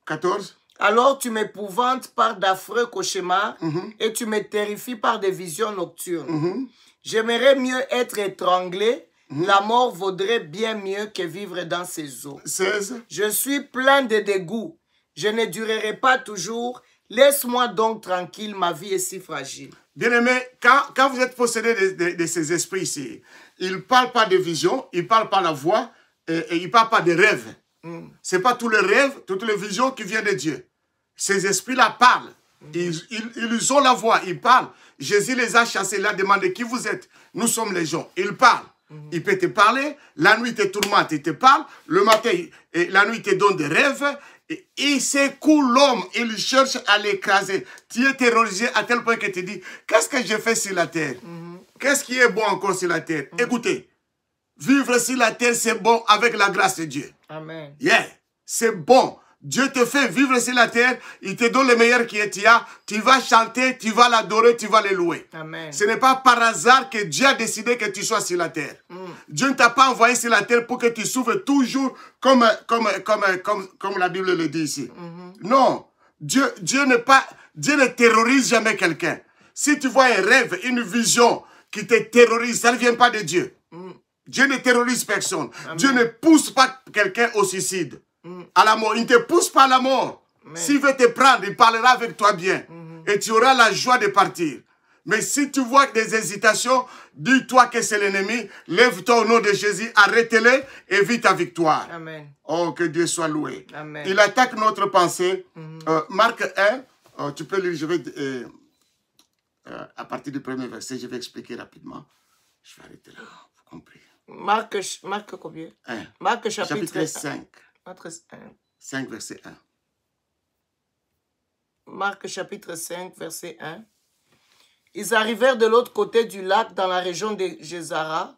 14. Alors tu m'épouvantes par d'affreux cauchemars et tu me terrifies par des visions nocturnes. J'aimerais mieux être étranglé. La mort vaudrait bien mieux que vivre dans ces eaux. 16. Je suis plein de dégoût. Je ne durerai pas toujours. Laisse-moi donc tranquille, ma vie est si fragile. Bien-aimé, quand vous êtes possédé de ces esprits ici, ils ne parlent pas de vision, ils ne parlent pas la voix, et ils ne parlent pas de rêves. Ce n'est pas tous les rêves, toutes les visions qui viennent de Dieu. Ces esprits-là parlent. Ils ont la voix, ils parlent. Jésus les a chassés, il a demandé qui vous êtes. Nous sommes les gens. Ils parlent. Il peut te parler, la nuit te tourmente, il te parle, le matin, la nuit te donne des rêves. Et il secoue l'homme, il cherche à l'écraser. Tu es terrorisé à tel point que tu dis, qu'est-ce que j'ai fait sur la terre? Qu'est-ce qui est bon encore sur la terre? Écoutez, vivre sur la terre, c'est bon avec la grâce de Dieu. Amen. Yeah, c'est bon. Dieu te fait vivre sur la terre, il te donne le meilleur qui est là. Tu vas chanter, tu vas l'adorer, tu vas le louer. Amen. Ce n'est pas par hasard que Dieu a décidé que tu sois sur la terre. Dieu ne t'a pas envoyé sur la terre pour que tu souffres toujours comme la Bible le dit ici. Non, Dieu ne terrorise jamais quelqu'un. Si tu vois un rêve, une vision qui te terrorise, ça ne vient pas de Dieu. Dieu ne terrorise personne. Amen. Dieu ne pousse pas quelqu'un au suicide. À la mort. Il ne te pousse pas à la mort. S'il veut te prendre, il parlera avec toi bien. Et tu auras la joie de partir. Mais si tu vois des hésitations, dis-toi que c'est l'ennemi. Lève-toi au nom de Jésus, arrête-le et vis ta victoire. Amen. Oh, que Dieu soit loué. Amen. Il attaque notre pensée. Marc 1, tu peux lire, je vais, à partir du premier verset, je vais expliquer rapidement. Je vais arrêter là, vous comprenez. Marc combien? 1. Marc chapitre 5. 5, verset 1. Marc chapitre 5, verset 1. Ils arrivèrent de l'autre côté du lac dans la région de Gézara,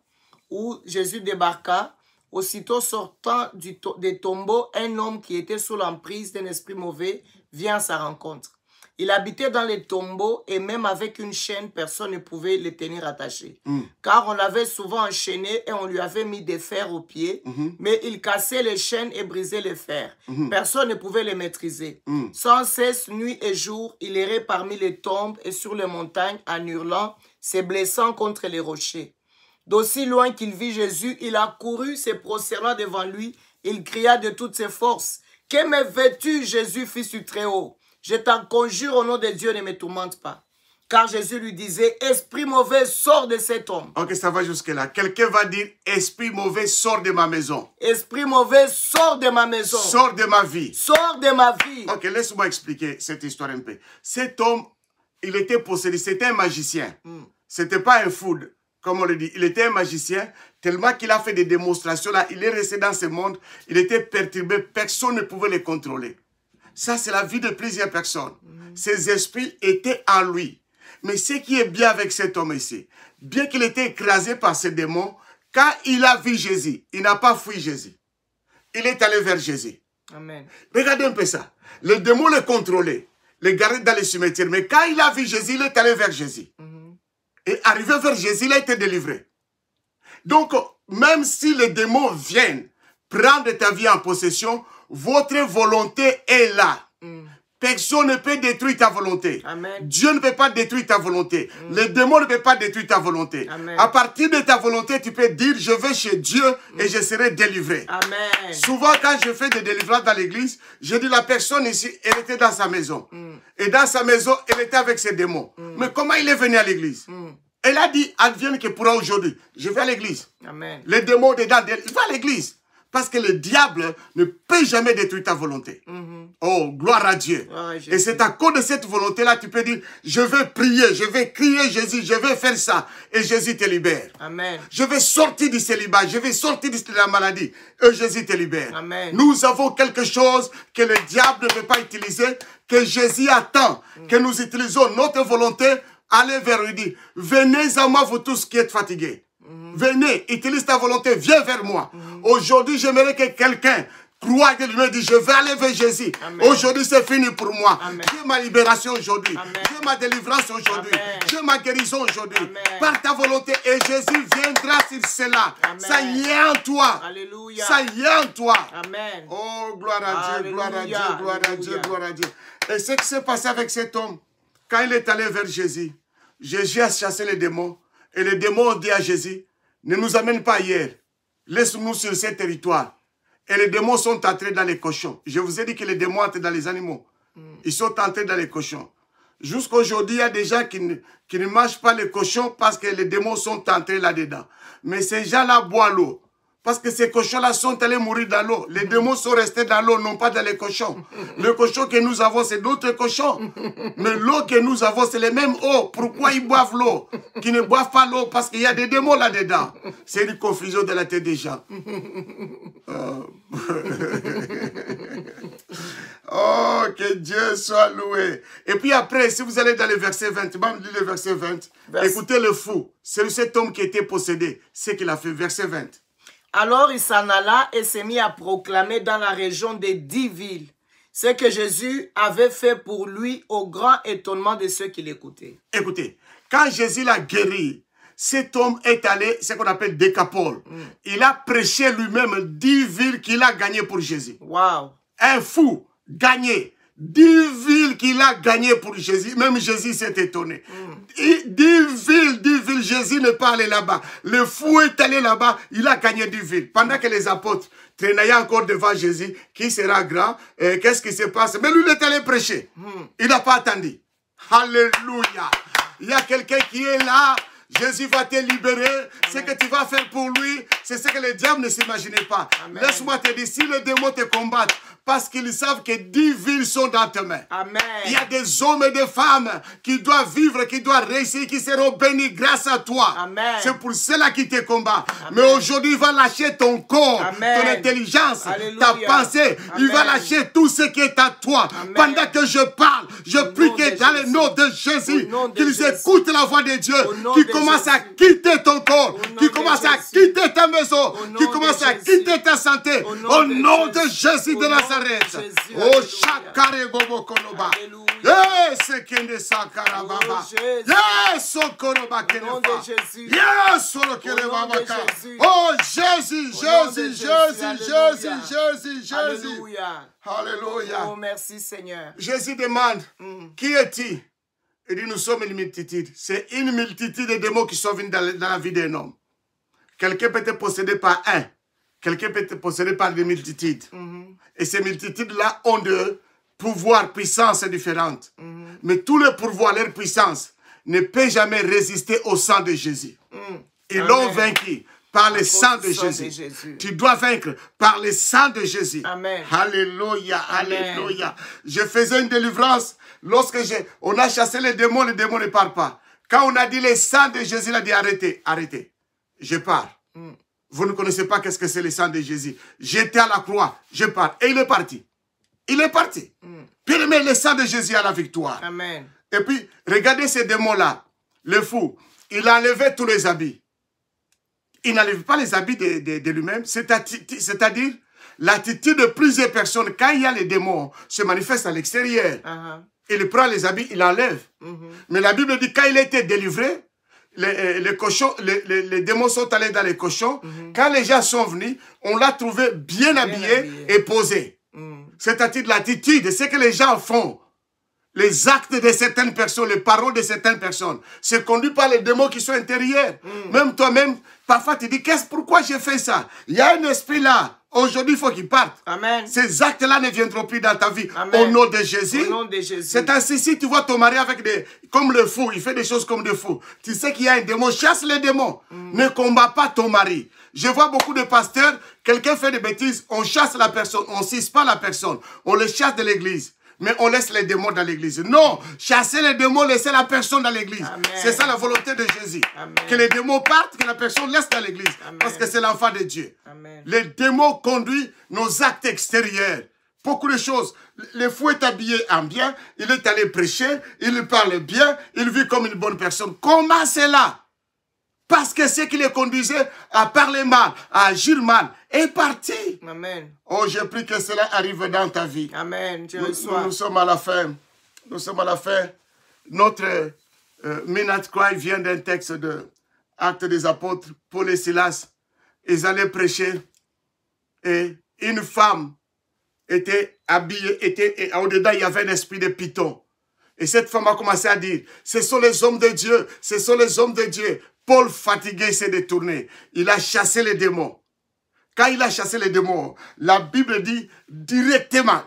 où Jésus débarqua. Aussitôt sortant des tombeaux, un homme qui était sous l'emprise d'un esprit mauvais vient à sa rencontre. Il habitait dans les tombeaux et même avec une chaîne, personne ne pouvait le tenir attaché. Car on l'avait souvent enchaîné et on lui avait mis des fers aux pieds, mais il cassait les chaînes et brisait les fers. Personne ne pouvait les maîtriser. Sans cesse, nuit et jour, il errait parmi les tombes et sur les montagnes en hurlant, se blessant contre les rochers. D'aussi loin qu'il vit Jésus, il a couru, se prosternant devant lui. Il cria de toutes ses forces, « Que me veux-tu, Jésus, fils du Très-Haut? Je t'en conjure au nom de Dieu, ne me tourmente pas. » Car Jésus lui disait, « Esprit mauvais, sors de cet homme. » Ok, ça va jusque-là. Quelqu'un va dire, « Esprit mauvais, sors de ma maison. » Esprit mauvais, sors de ma maison. Sors de ma vie. Sors de ma vie. Ok, laisse-moi expliquer cette histoire un peu. Cet homme, il était possédé, c'était un magicien. C'était pas un fou, comme on le dit. Il était un magicien, tellement qu'il a fait des démonstrations là. Il est resté dans ce monde, il était perturbé, personne ne pouvait le contrôler. Ça, c'est la vie de plusieurs personnes. Ces esprits étaient en lui. Mais ce qui est bien avec cet homme ici, bien qu'il était écrasé par ces démons, quand il a vu Jésus, il n'a pas fui Jésus. Il est allé vers Jésus. Amen. Regardez un peu ça. Les démons le contrôlaient, les gardaient dans les cimetières. Mais quand il a vu Jésus, il est allé vers Jésus. Et arrivé vers Jésus, il a été délivré. Donc, même si les démons viennent prendre ta vie en possession, votre volonté est là. Personne ne peut détruire ta volonté. Amen. Dieu ne peut pas détruire ta volonté. Les démons ne peuvent pas détruire ta volonté. Amen. À partir de ta volonté, tu peux dire, je vais chez Dieu et je serai délivré. Amen. Souvent, quand je fais des délivrances dans l'église, je dis, la personne ici, elle était dans sa maison. Et dans sa maison, elle était avec ses démons. Mais comment il est venu à l'église? Elle a dit, advienne que pourra aujourd'hui. Je vais à l'église. Amen. Les démons dedans, il va à l'église. Parce que le diable ne peut jamais détruire ta volonté. Oh, gloire à Dieu. Et c'est à cause de cette volonté-là, tu peux dire, je vais prier, je vais crier Jésus, je vais faire ça. Et Jésus te libère. Amen. Je vais sortir du célibat, je vais sortir de la maladie. Et Jésus te libère. Amen. Nous avons quelque chose que le diable ne peut pas utiliser, que Jésus attend, que nous utilisons notre volonté. Allez vers lui, dit, venez à moi, vous tous qui êtes fatigués. Venez, utilise ta volonté, viens vers moi. Aujourd'hui, j'aimerais que quelqu'un croit que lui dit, je vais aller vers Jésus. Aujourd'hui, c'est fini pour moi. J'ai ma libération aujourd'hui. J'ai ma délivrance aujourd'hui. J'ai ma guérison aujourd'hui. Par ta volonté, et Jésus viendra sur cela. Ça y est en toi. Alléluia. Ça y est en toi. Amen. Oh, gloire à Dieu, gloire à Dieu, gloire à Dieu, gloire à Dieu. Et ce qui s'est passé avec cet homme, quand il est allé vers Jésus, Jésus a chassé les démons. Et les démons ont dit à Jésus, ne nous amène pas ailleurs. Laisse-nous sur ce territoire. Et les démons sont entrés dans les cochons. Je vous ai dit que les démons entrent dans les animaux. Ils sont entrés dans les cochons. Jusqu'à aujourd'hui, il y a des gens qui ne mangent pas les cochons parce que les démons sont entrés là-dedans. Mais ces gens-là boivent l'eau. Parce que ces cochons-là sont allés mourir dans l'eau. Les démons sont restés dans l'eau, non pas dans les cochons. Le cochon que nous avons, c'est d'autres cochons. Mais l'eau que nous avons, c'est les mêmes eaux. Pourquoi ils boivent l'eau? Qui ne boivent pas l'eau parce qu'il y a des démons là-dedans. C'est une confusion de la tête des gens. Oh, que Dieu soit loué. Et puis après, si vous allez dans le verset 20, même lire le verset 20, écoutez le fou. C'est cet homme qui était possédé. C'est qu'il a fait, verset 20. Alors il s'en alla et s'est mis à proclamer dans la région des 10 villes ce que Jésus avait fait pour lui au grand étonnement de ceux qui l'écoutaient. Écoutez, quand Jésus l'a guéri, cet homme est allé, ce qu'on appelle Décapole. Il a prêché lui-même 10 villes qu'il a gagnées pour Jésus. Wow. Un fou, gagné. 10 villes qu'il a gagnées pour Jésus. Même Jésus s'est étonné. 10 villes, Jésus n'est pas allé là-bas. Le fou est allé là-bas, il a gagné 10 villes. Pendant que les apôtres traînaient encore devant Jésus, qui sera grand, qu'est-ce qui se passe? Mais lui, il est allé prêcher. Il n'a pas attendu. Alléluia. Il y a quelqu'un qui est là. Jésus va te libérer. Ce que tu vas faire pour lui, c'est ce que le diable ne s'imaginait pas. Laisse-moi te dire, si les démons te combattent, parce qu'ils savent que 10 villes sont dans tes mains. Amen. Il y a des hommes et des femmes qui doivent vivre, qui doivent réussir, qui seront bénis grâce à toi. C'est pour cela qu'ils te combattent. Mais aujourd'hui, il va lâcher ton corps, ton intelligence, ta pensée. Il va lâcher tout ce qui est à toi. Pendant que je parle, je prie que dans le nom de Jésus, qu'ils écoutent la voix de Dieu, qui commence à quitter ton corps, qui commence à quitter ta maison, qui commence à quitter ta santé. Au nom de Jésus de Nazareth. Oh, Shakare Bobo Koloba. Yes, Kende Sakara Baba. Yes, Okoroba Kenefa. Yes, Sorokere Babaka. Oh, Jésus, Jésus, Jésus, Jésus, Jésus, Jésus. Alléluia. Oh, merci Seigneur. Jésus demande, qui es-tu? Il dit, nous sommes une multitude. C'est une multitude de démons qui sont venus dans la vie d'un homme. Quelqu'un peut être possédé par un. Quelqu'un peut être possédé par des multitudes. Et ces multitudes-là ont des pouvoirs, puissances différentes. Mais tous les pouvoirs, leur puissance, ne peut jamais résister au sang de Jésus. Ils l'ont vaincu par le sang de Jésus. Tu dois vaincre par le sang de Jésus. Amen. Alléluia, alléluia. Je faisais une délivrance. Lorsque on a chassé les démons ne partent pas. Quand on a dit le sang de Jésus, il a dit arrêtez, arrêtez. Je pars. Vous ne connaissez pas qu'est-ce que c'est le sang de Jésus. J'étais à la croix, je pars. Et il est parti. Il est parti. Puis il met le sang de Jésus à la victoire. Amen. Et puis, regardez ces démons-là. Le fou, il a enlevé tous les habits. Il n'enlève pas les habits de lui-même. C'est-à-dire, l'attitude de plusieurs personnes, quand il y a les démons, se manifeste à l'extérieur. Il prend les habits, il enlève. Mais la Bible dit, quand il a été délivré, les démons sont allés dans les cochons. Quand les gens sont venus, on l'a trouvé bien habillé et posé. C'est-à-dire l'attitude, ce que les gens font. Les actes de certaines personnes, les paroles de certaines personnes, c'est conduit par les démons qui sont intérieurs. Même toi-même, parfois tu dis, pourquoi j'ai fait ça? Il y a un esprit là. Aujourd'hui, il faut qu'il parte. Amen. Ces actes-là ne viendront plus dans ta vie. Au nom de Jésus. Au nom de Jésus. C'est ainsi, si tu vois ton mari avec comme le fou, il fait des choses comme des fous. Tu sais qu'il y a un démon, chasse les démons. Ne combat pas ton mari. Je vois beaucoup de pasteurs, quelqu'un fait des bêtises, on chasse la personne, on ne suspend la personne, on le chasse de l'église. Mais on laisse les démons dans l'église. Non, chasser les démons, laisser la personne dans l'église. C'est ça la volonté de Jésus. Amen. Que les démons partent, que la personne laisse dans l'église. Parce que c'est l'enfant de Dieu. Amen. Les démons conduisent nos actes extérieurs. Beaucoup de choses. Le fou est habillé en bien, il est allé prêcher, il parle bien, il vit comme une bonne personne. Comment c'est là? Parce que ce qui les conduisait à parler mal, à agir mal, est parti. Amen. Oh, j'ai pris que cela arrive dans ta vie. Amen. Nous sommes à la fin. Nous sommes à la fin. Notre Minute Cry vient d'un texte de Actes des Apôtres. Paul et Silas, ils allaient prêcher. Et une femme était habillée, et au-dedans, il y avait un esprit de python. Et cette femme a commencé à dire, ce sont les hommes de Dieu, ce sont les hommes de Dieu. Paul, fatigué, s'est détourné. Il a chassé les démons. Quand il a chassé les démons, la Bible dit directement,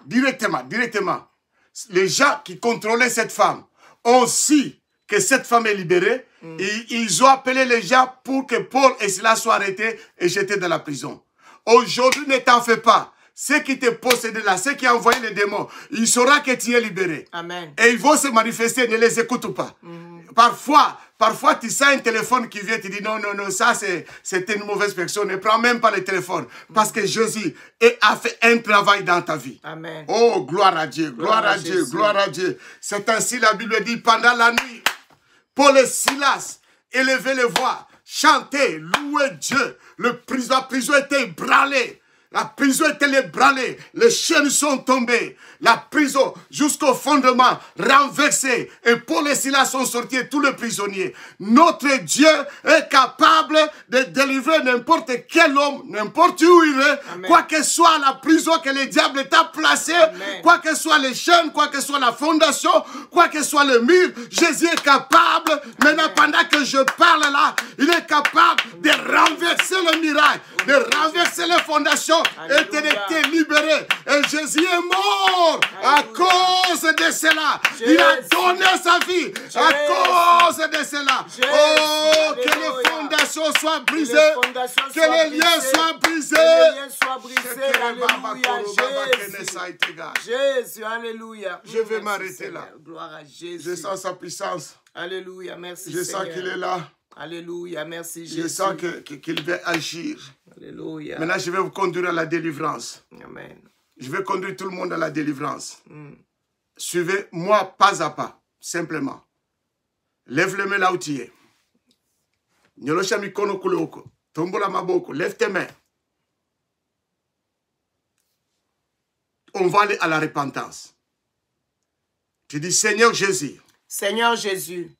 les gens qui contrôlaient cette femme ont su que cette femme est libérée. Et ils ont appelé les gens pour que Paul et Silas soient arrêtés et jetés dans la prison. Aujourd'hui, ne t'en fais pas. Ceux qui te possédaient là, ceux qui ont envoyé les démons, il saura que tu es libéré. Amen. Et ils vont se manifester, ne les écoute pas. Parfois, tu sens un téléphone qui vient, tu dis non, ça c'est une mauvaise personne. Ne prends même pas le téléphone. Parce que Jésus a fait un travail dans ta vie. Amen. Oh, gloire à Dieu, gloire à Dieu, gloire à Dieu. C'est ainsi la Bible dit, pendant la nuit, Paul et Silas élevaient les voix, chantaient, louaient Dieu. La prison était ébranlée. La prison était ébranlée, les chaînes sont tombées, la prison jusqu'au fondement renversée. Et Paul et Silas sont sortis, tous les prisonniers. Notre Dieu est capable de délivrer n'importe quel homme, n'importe où il est, Amen. Quoi que soit la prison que le diable t'a placée, quoi que soit les chaînes, quoi que soit la fondation, quoi que soit le mur, Jésus est capable, maintenant pendant que je parle là, il est capable de renverser le miracle, de renverser les fondations. Et tu étais libéré. Et Jésus est mort à cause de cela. Il a donné sa vie à cause de cela. Oh, que les fondations soient brisées. Que les liens soient brisés. Jésus, alléluia. Je vais m'arrêter là. Gloire à Jésus. Je sens sa puissance. Alléluia, merci Je sens qu'il est là. Alléluia, merci Jésus. Je sens qu'il va agir. Alléluia. Maintenant, je vais vous conduire à la délivrance. Amen. Je vais conduire tout le monde à la délivrance. Suivez-moi pas à pas, simplement. Lève les mains là où tu es. Lève tes mains. On va aller à la repentance. Tu dis, Seigneur Jésus. Seigneur Jésus.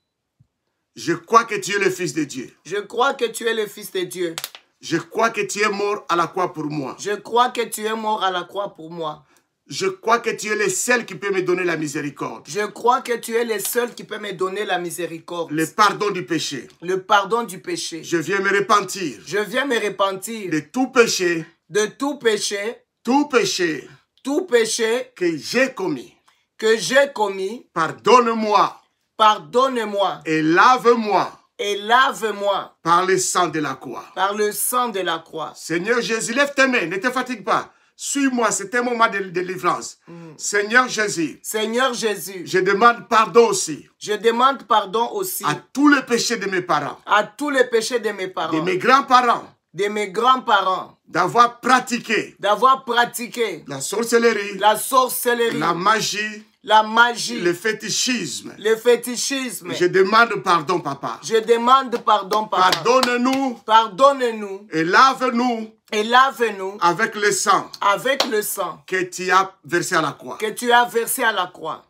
Je crois que tu es le Fils de Dieu. Je crois que tu es le Fils de Dieu. Je crois que tu es mort à la croix pour moi. Je crois que tu es mort à la croix pour moi. Je crois que tu es le seul qui peut me donner la miséricorde. Je crois que tu es le seul qui peut me donner la miséricorde. Le pardon du péché. Le pardon du péché. Je viens me repentir. Je viens me repentir. De tout péché. De tout péché. Tout péché. Tout péché. Que j'ai commis. Que j'ai commis. Pardonne-moi. Pardonne-moi. Et lave-moi. Et lave-moi. Par le sang de la croix. Par le sang de la croix. Seigneur Jésus, lève tes mains, ne te fatigue pas. Suis-moi, c'est un moment de délivrance. Seigneur Jésus. Seigneur Jésus. Je demande pardon aussi. Je demande pardon aussi. À tous les péchés de mes parents. À tous les péchés de mes parents. De mes grands-parents. De mes grands-parents. D'avoir pratiqué. D'avoir pratiqué. La sorcellerie. La sorcellerie. La magie. La magie. Le fétichisme. Le fétichisme. Je demande pardon, papa. Je demande pardon, papa. Pardonne-nous. Pardonne-nous. Et lave-nous. Et lave-nous. Avec le sang. Avec le sang. Que tu as versé à la croix. Que tu as versé à la croix.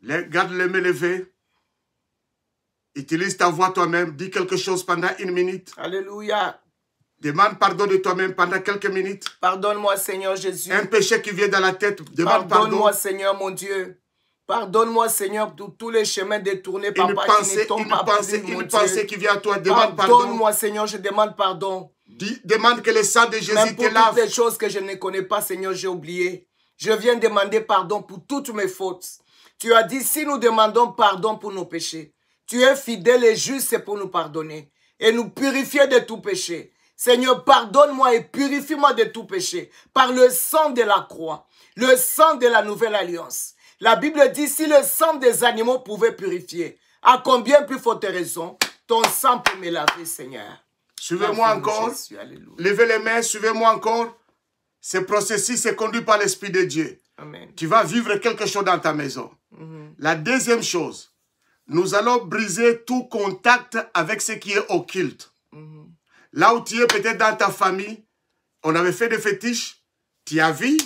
Garde les mains levées. Utilise ta voix toi-même. Dis quelque chose pendant 1 minute. Alléluia. Demande pardon de toi-même pendant quelques minutes. Pardonne-moi, Seigneur Jésus. Un péché qui vient dans la tête, demande pardon. Pardonne-moi, Seigneur mon Dieu. Pardonne-moi, Seigneur, pour tous les chemins détournés, papa, qui ne t'ont pas plu, mon Une pensée qui vient à toi, demande pardon. Pardonne-moi, Seigneur, je demande pardon. Demande que le sang de Jésus même te lave. pour toutes les choses que je ne connais pas, Seigneur, j'ai oublié. Je viens demander pardon pour toutes mes fautes. Tu as dit, si nous demandons pardon pour nos péchés, tu es fidèle et juste pour nous pardonner et nous purifier de tout péché. Seigneur, pardonne-moi et purifie-moi de tout péché par le sang de la croix, le sang de la nouvelle alliance. La Bible dit, si le sang des animaux pouvait purifier, à combien plus forte raison, ton sang peut me laver, Seigneur. Suivez-moi encore. Jésus, levez les mains, suivez-moi encore. Ce processus est conduit par l'Esprit de Dieu. Amen. Tu vas vivre quelque chose dans ta maison. La deuxième chose, nous allons briser tout contact avec ce qui est occulte. Là où tu es peut-être dans ta famille, on avait fait des fétiches, tu as vu,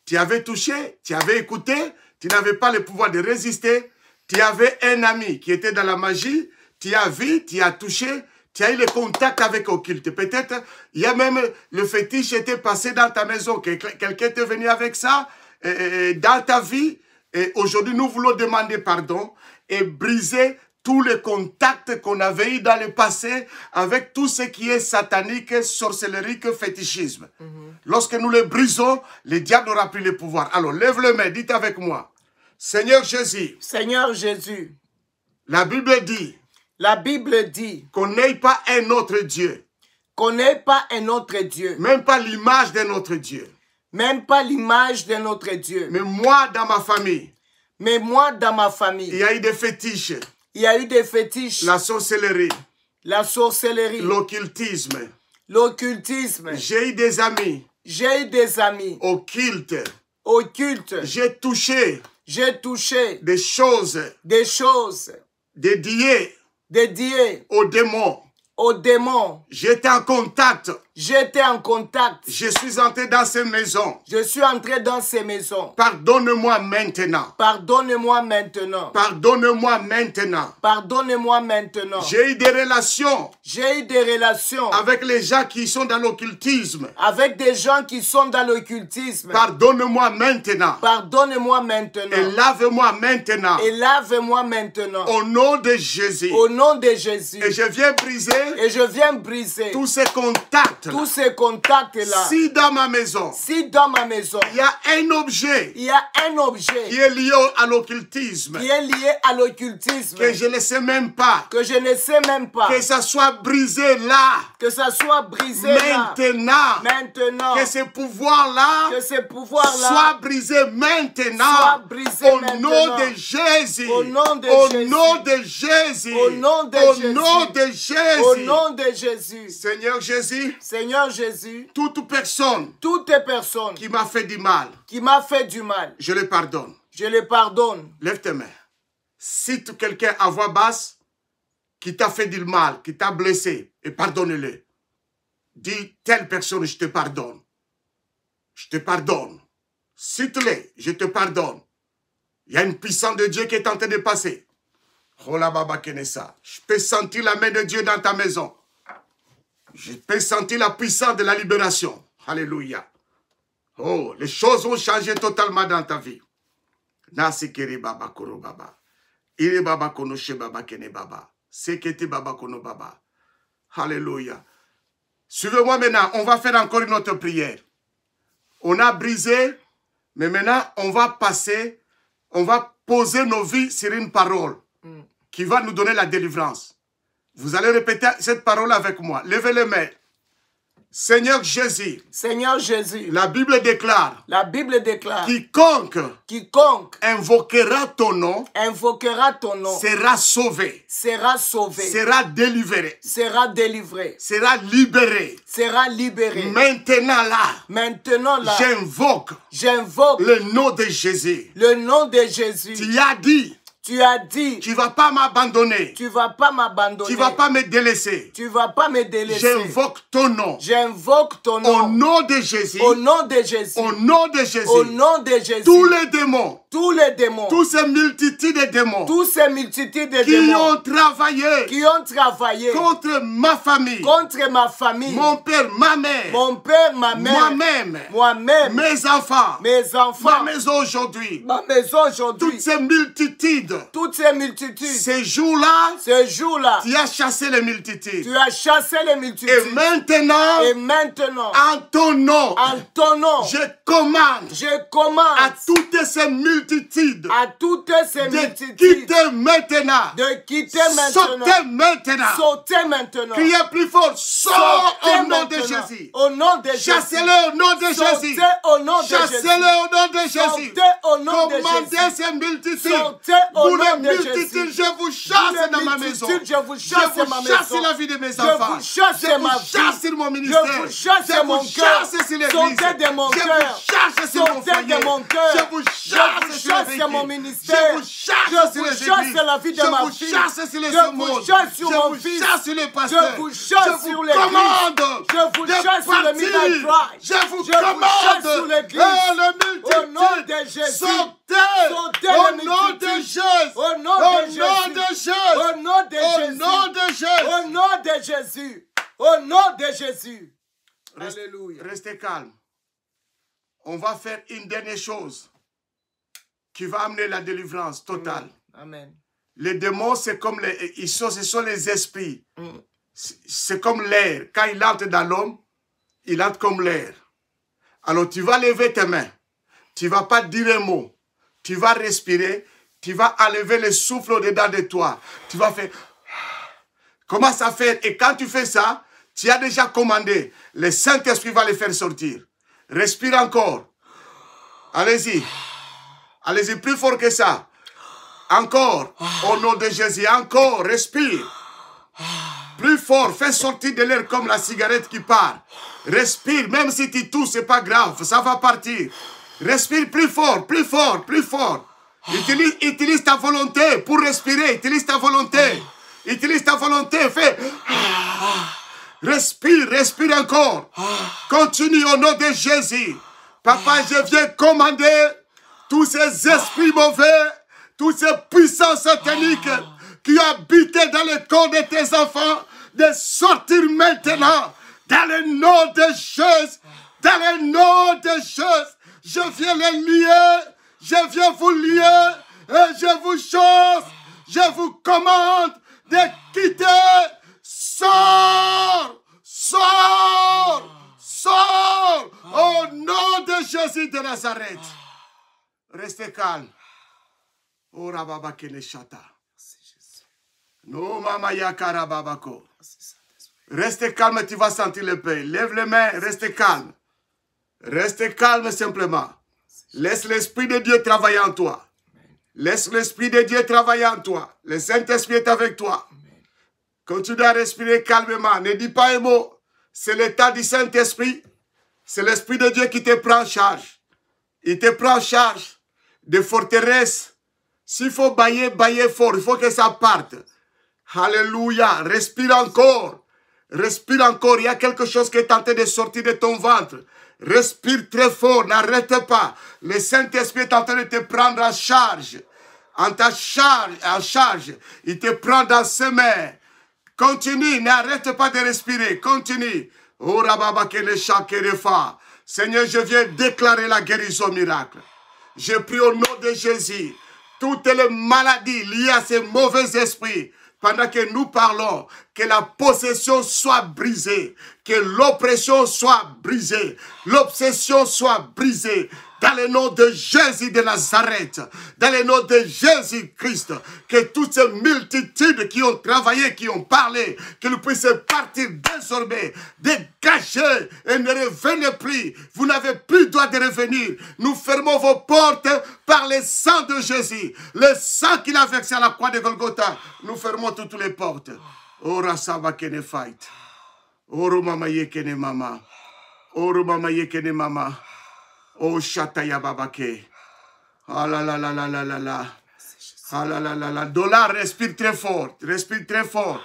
tu avais touché, tu avais écouté, tu n'avais pas le pouvoir de résister, tu avais un ami qui était dans la magie, tu as vu, tu as touché, tu as eu le contact avec occulte. Peut-être, il y a même le fétiche était passé dans ta maison, quelqu'un est venu avec ça dans ta vie. Et aujourd'hui, nous voulons demander pardon et briser tous les contacts qu'on avait eu dans le passé avec tout ce qui est satanique, sorcellerie, fétichisme. Lorsque nous les brisons, le diable aura pris le pouvoir. Alors, lève le main, dites avec moi. Seigneur Jésus. Seigneur Jésus. La Bible dit qu'on n'ait pas un autre Dieu. Qu'on n'ait pas un autre Dieu. Même pas l'image de notre Dieu. Même pas l'image de notre Dieu. Mais moi, dans ma famille. Mais moi, dans ma famille. Il y a eu des fétiches. Il y a eu des fétiches. La sorcellerie. La sorcellerie. L'occultisme. L'occultisme. J'ai eu des amis. J'ai eu des amis. Occultes. Occultes. J'ai touché. J'ai touché. Des choses. Des choses. Dédiées. Dédiées. Aux démons. Aux démons. J'étais en contact. J'étais en contact. Je suis entré dans ces maisons. Je suis entré dans ces maisons. Pardonne-moi maintenant. Pardonne-moi maintenant. Pardonne-moi maintenant. Pardonne-moi maintenant. J'ai eu des relations. J'ai eu des relations. Avec les gens qui sont dans l'occultisme. Avec des gens qui sont dans l'occultisme. Pardonne-moi maintenant. Pardonne-moi maintenant. Et lave-moi maintenant. Et lave-moi maintenant. Au nom de Jésus. Au nom de Jésus. Et je viens briser. Et je viens briser. Tous ces contacts. Tous ces contacts-là. Si dans ma maison. Si dans ma maison. Il y a un objet. Il y a un objet. Qui est lié à l'occultisme. Qui est lié à l'occultisme. Que je ne sais même pas. Que je ne sais même pas. Que ça soit brisé là. Que ça soit brisé maintenant. là. Maintenant. Que ce pouvoir-là. Que ce pouvoir-là. Soit brisé maintenant. Soit brisé au nom de Jésus. Au nom de Jésus. Nom de Jésus. Au nom de au Jésus. Nom de Jésus. Au nom de Jésus. Seigneur Jésus. Seigneur Jésus. Toute personne. Qui m'a fait du mal. Qui m'a fait du mal. Je le pardonne. Je le pardonne. Lève tes mains. Cite quelqu'un à voix basse qui t'a fait du mal, qui t'a blessé, et pardonne-le. Dis, telle personne, je te pardonne. Je te pardonne. Cite-le, je te pardonne. Il y a une puissance de Dieu qui est en train de passer. Je peux sentir la main de Dieu dans ta maison. Je peux sentir la puissance de la libération. Alléluia. Oh, les choses vont changer totalement dans ta vie. Nasikiri baba koro baba. Iri baba konoshe baba kene baba. Seketi baba kono baba. Alléluia. Suivez-moi maintenant. On va faire encore une autre prière. On a brisé, mais maintenant on va passer, on va poser nos vies sur une parole qui va nous donner la délivrance. Vous allez répéter cette parole avec moi. Levez les mains. Seigneur Jésus. Seigneur Jésus. La Bible déclare. La Bible déclare. Quiconque invoquera ton nom. Invoquera ton nom. Sera sauvé. Sera sauvé. Sera délivré. Sera délivré. Sera libéré. Sera libéré. Maintenant là. Maintenant là. J'invoque. Le nom de Jésus. Le nom de Jésus. Tu as dit. Tu as dit. Tu ne vas pas m'abandonner. Tu ne vas pas m'abandonner. Tu ne vas pas me délaisser. Tu ne vas pas me délaisser. J'invoque ton nom. J'invoque ton nom. Au nom de Jésus. Au nom de Jésus. Au nom de Jésus. Au nom de Jésus. Tous les démons. Tous les démons. Tous ces multitudes de démons. Tous ces multitudes de qui démons. Ont travaillé. Qui ont travaillé. Contre ma famille. Contre ma famille. Mon père, ma mère. Mon père, ma mère. Moi-même. Moi-même. Mes enfants. Mes enfants. Ma maison aujourd'hui. Ma maison aujourd'hui. Toutes ces multitudes. Toutes ces multitudes. Ces jours-là. Ce jour-là. Tu as chassé les multitudes. Tu as chassé les multitudes. Et maintenant. Et maintenant. En ton nom. En ton nom. Je commande. Je commande. À toutes ces multitudes. multitudes. À toutes ces De multitudes. quitter maintenant. De quitter maintenant. Sautez maintenant. Sautez maintenant. Criez plus fort. Sors au nom de Jésus. Au nom de Jésus. Chassez-le au nom de Jésus. Sautez au nom de Jésus. Chassez-le au nom de Jésus. Sautez au nom de Jésus. Commandez ces multitudes. Sautez au Vous nom les de multitudes, Jésus. je vous chasse dans ma maison. Je vous chasse Je ma vous maison. chasse la vie de mes Je enfants. vous chasse Je ma vous chasse vie. sur mon ministère. Je vous chasse Je mon vous cœur. chasse sur l'église. Sautez de mon Je cœur. vous chasse sur mon Sautez foyer. de mon cœur. Je vous chasse sur chasse mon ministère. Je vous chasse sur les églises. la vie de ma fille. Je vous chasse sur les Je sermons. vous chasse sur Je mon vous fils. chasse sur les pasteurs. Je vous chasse sur l'église. Commande. Je vous chasse sur le Midnight Cry. Je vous chasse commande. sur l'église. Au nom de Jésus. Sautez. Au nom de Jésus. Au nom de Jésus. Au nom de Jésus. Au nom de Jésus. Au nom de Jésus. Au nom de Jésus. Alléluia. Restez calme. On va faire une dernière chose qui va amener la délivrance totale. Amen. Les démons, c'est comme ce sont les esprits. C'est comme l'air. Quand il entre dans l'homme, il entre comme l'air. Alors tu vas lever tes mains. Tu ne vas pas dire un mot. Tu vas respirer. Tu vas enlever le souffle au-dedans de toi. Tu vas faire... Commence à faire. Et quand tu fais ça, tu as déjà commandé. Le Saint-Esprit va les faire sortir. Respire encore. Allez-y. Allez-y plus fort que ça. Encore. Au nom de Jésus. Encore. Respire. Plus fort. Fais sortir de l'air comme la cigarette qui part. Respire. Même si tu tousses, c'est pas grave. Ça va partir. Respire plus fort. Plus fort. Plus fort. Utilise ta volonté pour respirer. Utilise ta volonté. Utilise ta volonté. Fais. Respire. Respire encore. Continue au nom de Jésus. Papa, je viens commander tous ces esprits mauvais, toutes ces puissances sataniques qui habitaient dans le corps de tes enfants, de sortir maintenant dans le nom de Jésus. Dans le nom de Jésus, je viens les lier, je viens vous lier et je vous chasse, je vous commande de quitter. Sors, sors, sors au nom de Jésus de Nazareth. Restez calme. Ora baba keneshata. No mama yakara babako. Restez calme, tu vas sentir le paix. Lève les mains, restez calme. Restez calme simplement. Laisse l'Esprit de Dieu travailler en toi. Laisse l'Esprit de Dieu travailler en toi. Le Saint-Esprit est avec toi. Continue à respirer calmement. Ne dis pas un mot. C'est l'état du Saint-Esprit. C'est l'Esprit de Dieu qui te prend en charge. Il te prend en charge des forteresses. S'il faut bailler, bailler fort. Il faut que ça parte. Alléluia. Respire encore. Respire encore. Il y a quelque chose qui est en train de sortir de ton ventre. Respire très fort. N'arrête pas. Le Saint-Esprit est en train de te prendre en charge. En charge. Il te prend dans ses mains. Continue. N'arrête pas de respirer. Continue. Oh, Rababa, que le chat qui refa. Seigneur, je viens déclarer la guérison miracle. Je prie au nom de Jésus. Toutes les maladies liées à ces mauvais esprits, pendant que nous parlons, que la possession soit brisée, que l'oppression soit brisée, l'obsession soit brisée, dans le nom de Jésus de Nazareth, dans le nom de Jésus-Christ, que toutes ces multitudes qui ont travaillé, qui ont parlé, que nous puissions partir désormais, dégager et ne revenez plus. Vous n'avez plus le droit de revenir. Nous fermons vos portes par le sang de Jésus, le sang qu'il a versé à la croix de Golgotha. Nous fermons toutes les portes. Ora saba kene fight. Oro mama yekene mama. Oro mama yekene mama. Oh chataya babake. Ah la la la la la la la. Ah la la la la. Dollar, respire très fort. Respire très fort.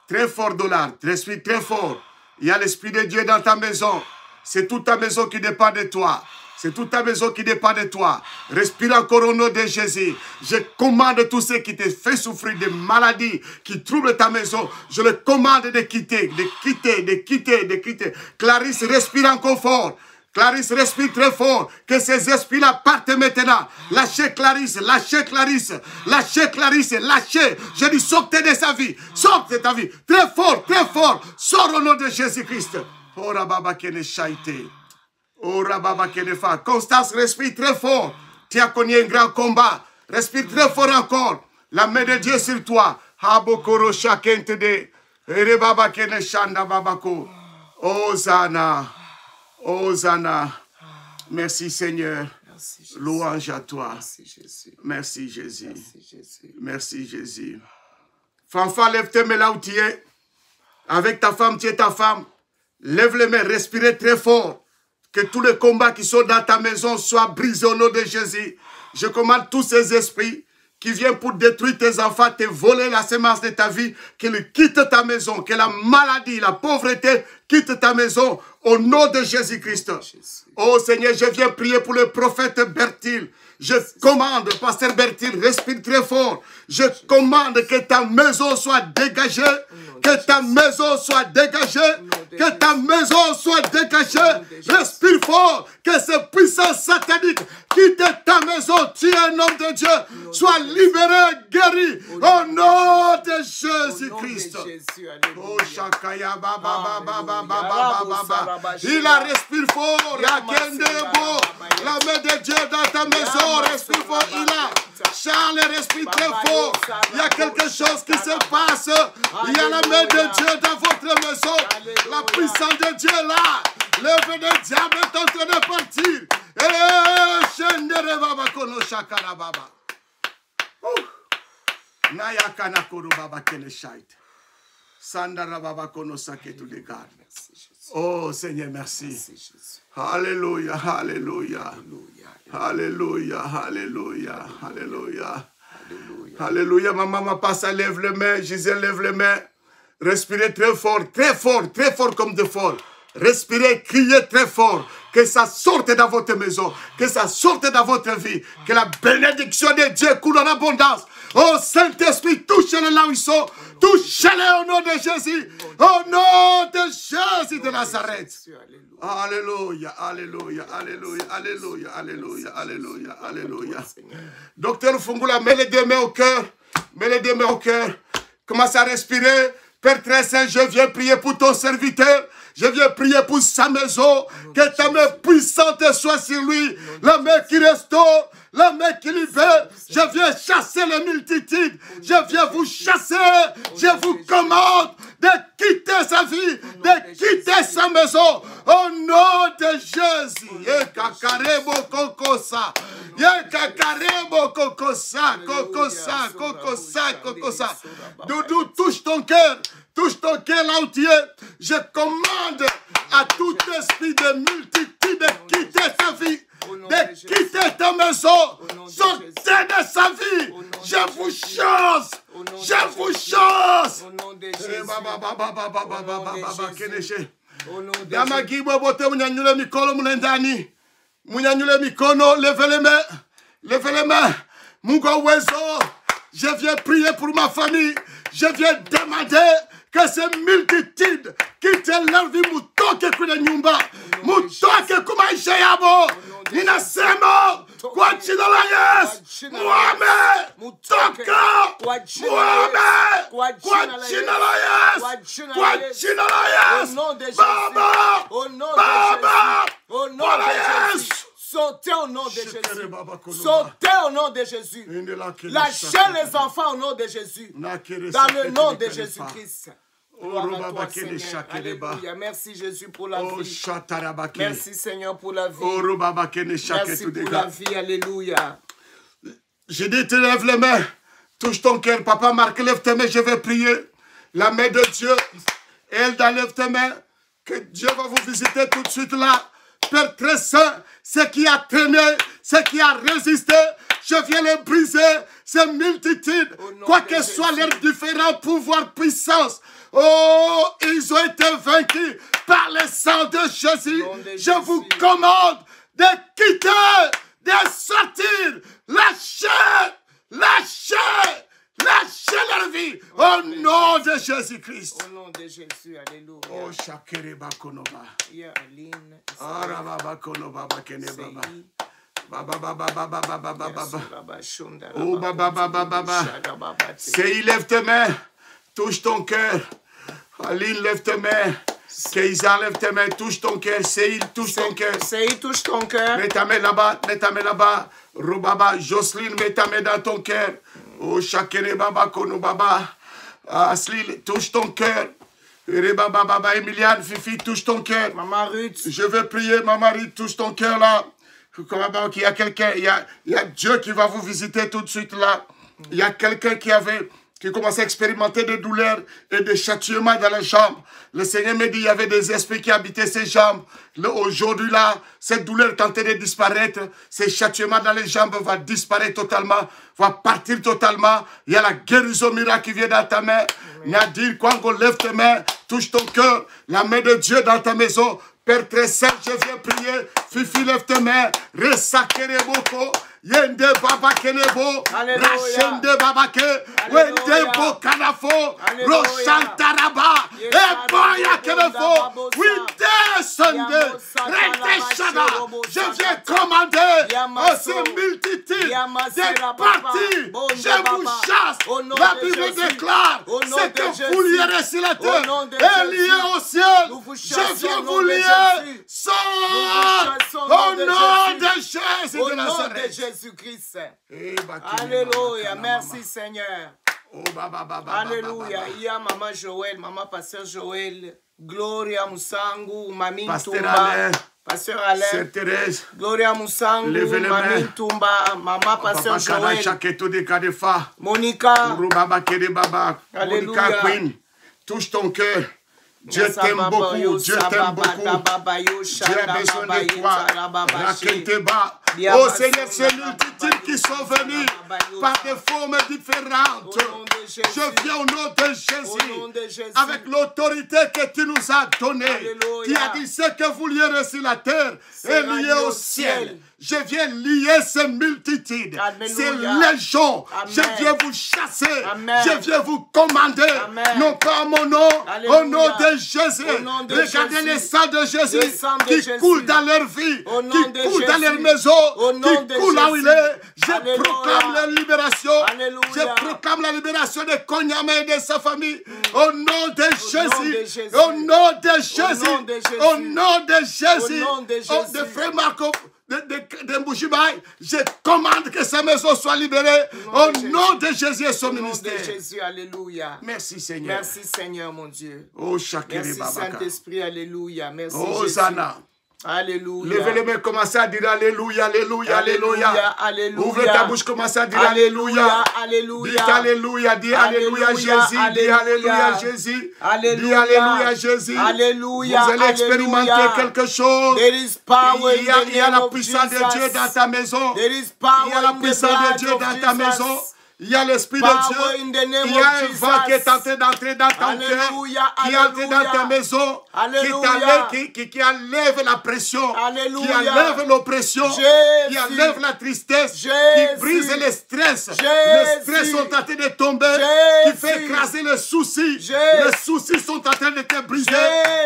Très fort, Dollar. Respire très fort. Il y a l'Esprit de Dieu dans ta maison. C'est toute ta maison qui dépend de toi. C'est toute ta maison qui dépend de toi. Respire encore au nom de Jésus. Je commande tous ceux qui te font souffrir de maladies, qui troublent ta maison. Je le commande de quitter, de quitter, de quitter, de quitter. Clarisse, respire encore fort. Clarisse, respire très fort. Que ces esprits-là partent maintenant. Lâchez Clarisse, lâchez Clarisse, lâchez Clarisse, lâchez. Je dis sortez de sa vie, sortez de ta vie. Très fort, très fort. Sors au nom de Jésus-Christ. Oh, Rababa Kene Shaite. Oh, Rababa Kene Fa. Constance, respire très fort. Tu as connu un grand combat. Respire très fort encore. La main de Dieu sur toi. Habokoro shakentede. Erebaba kene shanda babako. Hosanna. Hosanna. Merci Seigneur. Merci, Jésus. Louange à toi. Merci Jésus. Merci Jésus. Merci Jésus. Merci Jésus. Fanfa, lève tes mains là où tu es. Avec ta femme, tu es ta femme. Lève les mains, respirez très fort. Que tous les combats qui sont dans ta maison soient brisés au nom de Jésus. Je commande tous ces esprits qui viennent pour détruire tes enfants, te voler la semence de ta vie, qu'ils quittent ta maison, que la maladie, la pauvreté quitte ta maison au nom de Jésus-Christ. Oh Seigneur, je viens prier pour le prophète Bertil. Je commande, pasteur Bertil, respire très fort. Je commande que ta maison soit dégagée, que ta maison soit dégagée, que ta maison soit dégagée. Respire fort, que ces puissances sataniques quittent ta maison. Tu es un homme de Dieu, sois libéré, guéri, au nom de Jésus-Christ. Oh, Shakaya, Baba, Baba, Baba, Baba, Baba. Il a respire fort, la main de Dieu dans ta maison, respire fort, il a. Charles, respire très fort. Il y a quelque chose qui se passe. Il y a la main de Dieu dans votre maison. La puissance de Dieu est là. Le vent du diable est en train de partir. Oh Seigneur, merci. Alléluia, alléluia. Alléluia, alléluia, alléluia. Alléluia, ma maman passe, lève les mains, Gisèle lève les mains. Respirez très fort comme de fort. Respirez, criez très fort. Que ça sorte dans votre maison, que ça sorte dans votre vie. Que la bénédiction de Dieu coule en abondance. Oh Saint-Esprit, touchez-les là où ils sont. Touchez-les au nom de Jésus. Au nom de Jésus de Nazareth. Alléluia, alléluia, alléluia, alléluia, alléluia, alléluia, alléluia. Docteur Fungula, mets les deux mains au cœur. Mets les deux mains au cœur. Commence à respirer. Père très saint, je viens prier pour ton serviteur. Je viens prier pour sa maison. Que ta main puissante soit sur lui. La main qui restaure. La main qui libère. Je viens chasser les multitudes. Je viens vous chasser. Je vous commande de quitter sa vie. De quitter sa maison. Au nom de Jésus. Yekakarebo kokosa. Yekakarebo kokosa. Kokosa. Kokosa. Kokosa. Doudou, touche ton cœur. Touche ton cœur là où tu es. Je commande à tout esprit de multitude de quitter ta vie, de quitter ta maison, sortez de sa vie. Je vous chasse. Je vous chasse. Damagibo bote munyanyule mikolo munendani. Munyanyule mikono, levez les mains. Levez les mains. Mungo Wezo, je viens prier pour ma famille. Je viens demander que ces multitudes quittent leur vie. Mutoke kwenye nyumba. Mutoke kumaisha yabo. Ninasema kwa jina la Yesu. Muame. Toka. Muame. Kwa jina la Yesu. Kwa jina la Yesu. Baba. Baba. Kwa la Yesu. Sautez au nom de Jésus. Sautez au nom de Jésus. Lâchez les enfants au nom de Jésus. Dans le nom de Jésus-Christ. Alléluia. Merci Jésus pour la vie. Merci Seigneur pour la vie. Merci pour la vie. Alléluia. Je dis, tu lèves les mains. Touche ton cœur. Papa Marc, lève tes mains. Je vais prier. La main de Dieu. Elda, lève tes mains. Que Dieu va vous visiter tout de suite là. Père très saint, ce qui a traîné, ce qui a résisté, je viens les briser, ces multitudes, quoi que soient leurs différents pouvoirs, puissances. Oh, ils ont été vaincus par le sang de Jésus. Je vous commande de quitter, de sortir, lâchez, lâchez. Lâchez leur vie au nom de Jésus-Christ. Au nom de Jésus, alléluia. Oh, Shakereba Konoba. Yeah, Aline. Arababa Konoba Bakene Baba. Baba Baba Baba Baba Baba. Oh, Baba Baba Baba. C'est, lève tes mains. Touche ton cœur. Aline, lève tes mains. Keïsa, lève tes mains, touche ton cœur. Seïl, touche ton cœur. Seïl, touche ton cœur. Mets ta main là-bas, mets ta main là-bas. Robaba, Jocelyne, mets ta main dans ton cœur. Oh, Chakene Baba, Kono Baba. Aslil, touche ton cœur. Rebaba, Baba, Emiliane, Fifi, touche ton cœur. Maman Ruth. Je vais prier, Maman Ruth, touche ton cœur là. Il y a quelqu'un, il y a Dieu qui va vous visiter tout de suite là. Il y a quelqu'un qui commençait à expérimenter des douleurs et des châtiments dans les jambes. Le Seigneur me dit qu'il y avait des esprits qui habitaient ses jambes. Aujourd'hui là, cette douleur est en train de disparaître. Ces châtiments dans les jambes vont disparaître totalement, vont partir totalement. Il y a la guérison miracle qui vient dans ta main. Nadir, Kwango, lève tes mains, touche ton cœur, la main de Dieu dans ta maison. Père très saint, je viens prier. Fifi, lève tes mains. Resakere boko. Yende baba kenebo, rachende baba ke, wende bo kanafo, rochantaraba, eboya kenefo, winde sonde, rete shana. Je viens commander à ces multitudes des partis. Je vous chasse. La Bible déclare, c'est que vous lierez sur la terre et lié au ciel. Je viens vous lier. Sors au nom de Jésus de Nazareth. Jésus-Christ. Alléluia. Merci Seigneur. Alléluia. Il y a Maman Joël, Maman Pasteur Joël, Gloria Musangu, Mamie Tumba, Pasteur Alain, Sœur Thérèse, Gloria Musangu, Mamie Tumba, Maman Pasteur Joël, Monica. Alléluia. Queen, touche ton cœur. Dieu t'aime beaucoup, Dieu t'aime beaucoup. Dieu a besoin de toi. Raketeba. Oh Seigneur, ces multitudes qui sont venues par des formes différentes. Je viens au nom de Jésus, avec l'autorité que tu nous as donnée. Tu as dit ce que vous lierez sur la terre est lié au ciel. Je viens lier ces multitudes, ces légions. Je viens vous chasser. Je viens vous commander. Non pas à mon nom, au nom de Jésus. Regardez les sangs de Jésus qui coulent dans leur vie, qui coulent dans leur maison, qui coulent là où il est. Je proclame la libération. Je proclame la libération de Konyama et de sa famille. Au nom de Jésus. Au nom de Jésus. Au nom de Jésus. De Frère Marco. De Mbouchibaï, je commande que sa maison soit libérée au nom de Jésus et son ministère. Au nom de Jésus, alléluia. Merci Seigneur. Merci Seigneur mon Dieu. Oh, merci Saint-Esprit, alléluia. Merci oh, Jésus. Zana. Alléluia. Levez les mains, commencez à dire Alléluia, Alléluia, Alléluia. Alléluia. Ouvrez ta bouche, commencez à dire Alléluia. Alléluia. Dites Alléluia, dis Alléluia Jésus, dis Alléluia Jésus. Dis Alléluia Jésus. Alléluia. Vous allez expérimenter quelque chose. Il y a la puissance de Dieu dans ta maison. Il y a la puissance de Dieu dans ta maison. Il y a l'Esprit de Dieu. Il y a un vent qui est en train d'entrer dans ton cœur, qui est entré dans ta maison, qui enlève la pression, qui enlève l'oppression, qui enlève la tristesse, qui brise le stress. Les stress sont en train de tomber, qui fait écraser les soucis. Les soucis sont en train de te briser.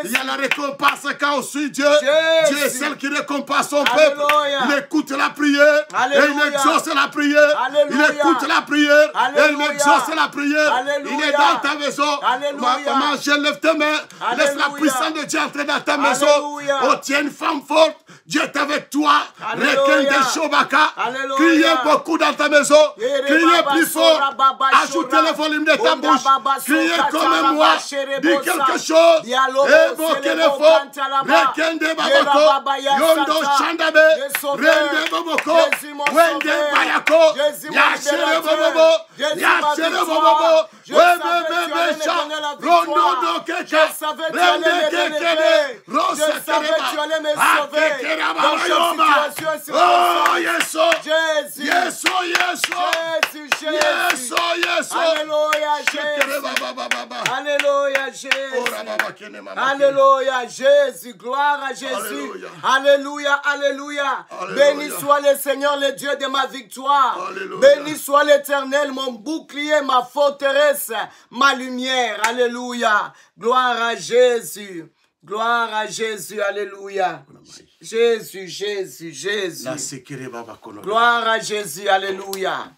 Il y a la récompense quand on suit Dieu. Dieu est celle qui récompense son peuple. Il écoute la prière et il exauce la prière. Il écoute la prière. Et il exauce la prière. Alléluia. Il est dans ta maison. Maman, je lève tes mains. Alléluia. Laisse la puissance de Dieu entrer dans ta maison. Oh, tiens une femme forte. Dieu est avec toi. Requin de Shobaka. Criez beaucoup dans ta maison. Criez plus fort. Ajoutez le volume de ta bouche. Criez comme moi. Dis quelque chose. Et boquez le fort. Requin de Babako. Yondo Chandabe. Rende Boboko. Wende Bayako. Yachere Bobobo. Yachere Bobobo. Webebebe. Rondo do Keke. Rende Kekele. Rosa Kereba. Oh, yes, Jésus. Yes, yes, yes, yes. Alléluia, Jésus. Alléluia, Jésus. Alléluia, Jésus. Gloire à Jésus. Alléluia, alléluia. Béni soit le Seigneur, le Dieu de ma victoire. Béni soit l'Éternel, mon bouclier, ma forteresse, ma lumière. Alléluia. Gloire à Jésus. Gloire à Jésus, alléluia. Jésus, Jésus, Jésus. Gloire à Jésus, alléluia.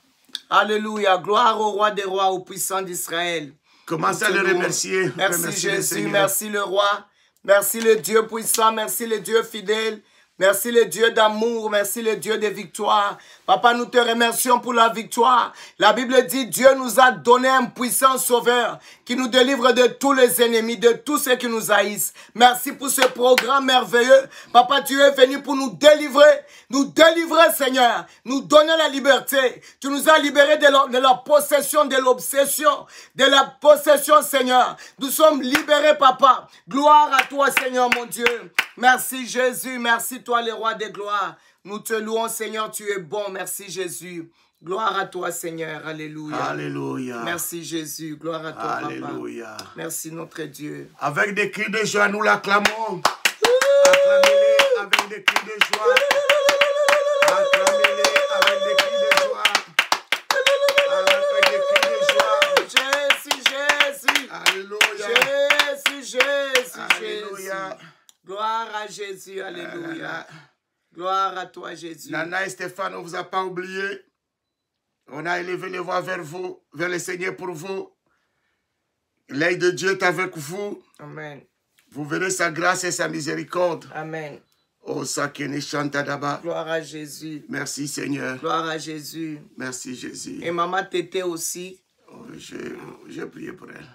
Alléluia, gloire au roi des rois, au puissant d'Israël. Commencez à le remercier. Merci Jésus, merci le roi. Merci le Dieu puissant, merci le Dieu fidèle. Merci le Dieu d'amour, merci le Dieu de victoire. Papa, nous te remercions pour la victoire. La Bible dit, Dieu nous a donné un puissant sauveur qui nous délivre de tous les ennemis, de tous ceux qui nous haïssent. Merci pour ce programme merveilleux. Papa, tu es venu pour nous délivrer, Seigneur, nous donner la liberté. Tu nous as libérés de la possession, de l'obsession, de la possession, Seigneur. Nous sommes libérés, Papa. Gloire à toi, Seigneur, mon Dieu. Merci, Jésus. Merci, toi, le roi des gloires. Nous te louons, Seigneur, tu es bon. Merci, Jésus. Gloire à toi, Seigneur. Alléluia. Alléluia. Merci, Jésus. Gloire à toi, Alléluia. Papa. Merci, notre Dieu. Avec des cris de joie, nous l'acclamons. Acclamez-les avec des cris de joie. Acclamez-les avec des cris de joie. Avec des cris de joie. Jésus, Jésus. Alléluia. Jésus, Jésus, Alléluia. Jésus. Gloire à Jésus. Alléluia. Gloire à toi, Jésus. Nana et Stéphane, on ne vous a pas oublié. On a élevé les voix vers vous, vers le Seigneur pour vous. L'œil de Dieu est avec vous. Amen. Vous verrez sa grâce et sa miséricorde. Amen. Oh, Sakene Chantadaba. Gloire à Jésus. Merci, Seigneur. Gloire à Jésus. Merci, Jésus. Et maman Tété aussi. Oh, j'ai prié pour elle.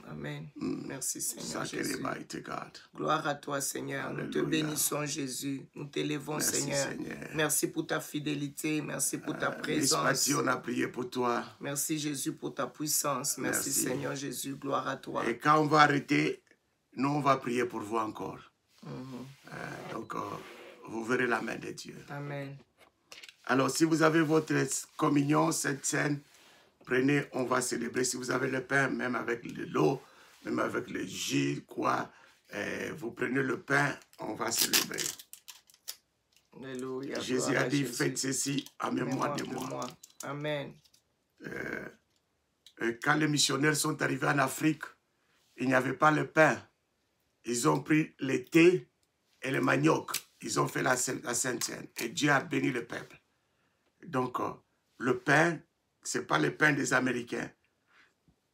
Amen. Merci, Seigneur Jésus. God. Gloire à toi, Seigneur. Alléluia. Nous te bénissons, Jésus. Nous t'élevons, Merci, Seigneur. Merci pour ta fidélité. Merci pour ta présence. On a prié pour toi. Merci, Jésus, pour ta puissance. Merci, Seigneur Jésus. Gloire à toi. Et quand on va arrêter, nous, on va prier pour vous encore. Donc, vous verrez la main de Dieu. Amen. Alors, si vous avez votre communion, cette scène, prenez, on va célébrer. Si vous avez le pain, même avec de l'eau, même avec le jus, quoi, vous prenez le pain, on va célébrer. Alléluia. Jésus a dit, faites ceci en mémoire de moi. Amen. Quand les missionnaires sont arrivés en Afrique, il n'y avait pas le pain. Ils ont pris le thé et le manioc. Ils ont fait la Sainte Seine. Et Dieu a béni le peuple. Donc, le pain, ce n'est pas le pain des Américains.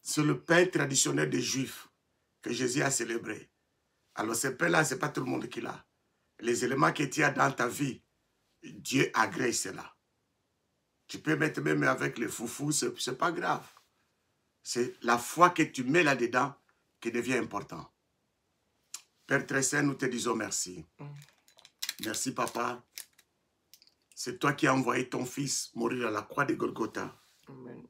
C'est le pain traditionnel des Juifs que Jésus a célébré. Alors, ce pain-là, ce n'est pas tout le monde qui l'a. Les éléments que tu as dans ta vie, Dieu agrée cela. Tu peux mettre même avec les foufous, ce n'est pas grave. C'est la foi que tu mets là-dedans qui devient important. Père très saint, nous te disons merci. Merci, Papa. C'est toi qui as envoyé ton fils mourir à la croix de Golgotha. Amen.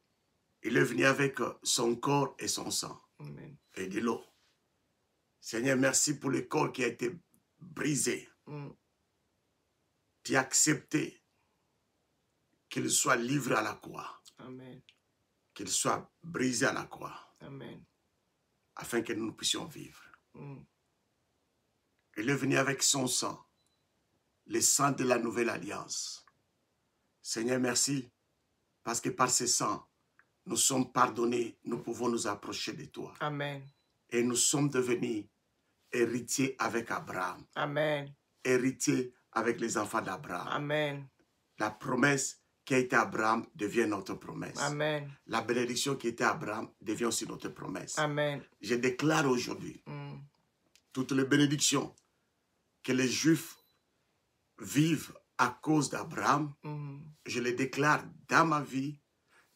Il est venu avec son corps et son sang. Amen. Et de l'eau. Seigneur, merci pour le corps qui a été brisé. Tu as accepté qu'il soit livré à la croix. Amen. Qu'il soit brisé à la croix. Amen. Afin que nous puissions vivre. Il est venu avec son sang. Le sang de la nouvelle alliance. Seigneur, merci. Parce que par ce sang, nous sommes pardonnés. Nous pouvons nous approcher de toi. Amen. Et nous sommes devenus héritiers avec Abraham. Amen. Héritiers avec les enfants d'Abraham. Amen. La promesse qui a été Abraham devient notre promesse. Amen. La bénédiction qui était Abraham devient aussi notre promesse. Amen. Je déclare aujourd'hui toutes les bénédictions que les Juifs vivent à cause d'Abraham. Je les déclare dans ma vie,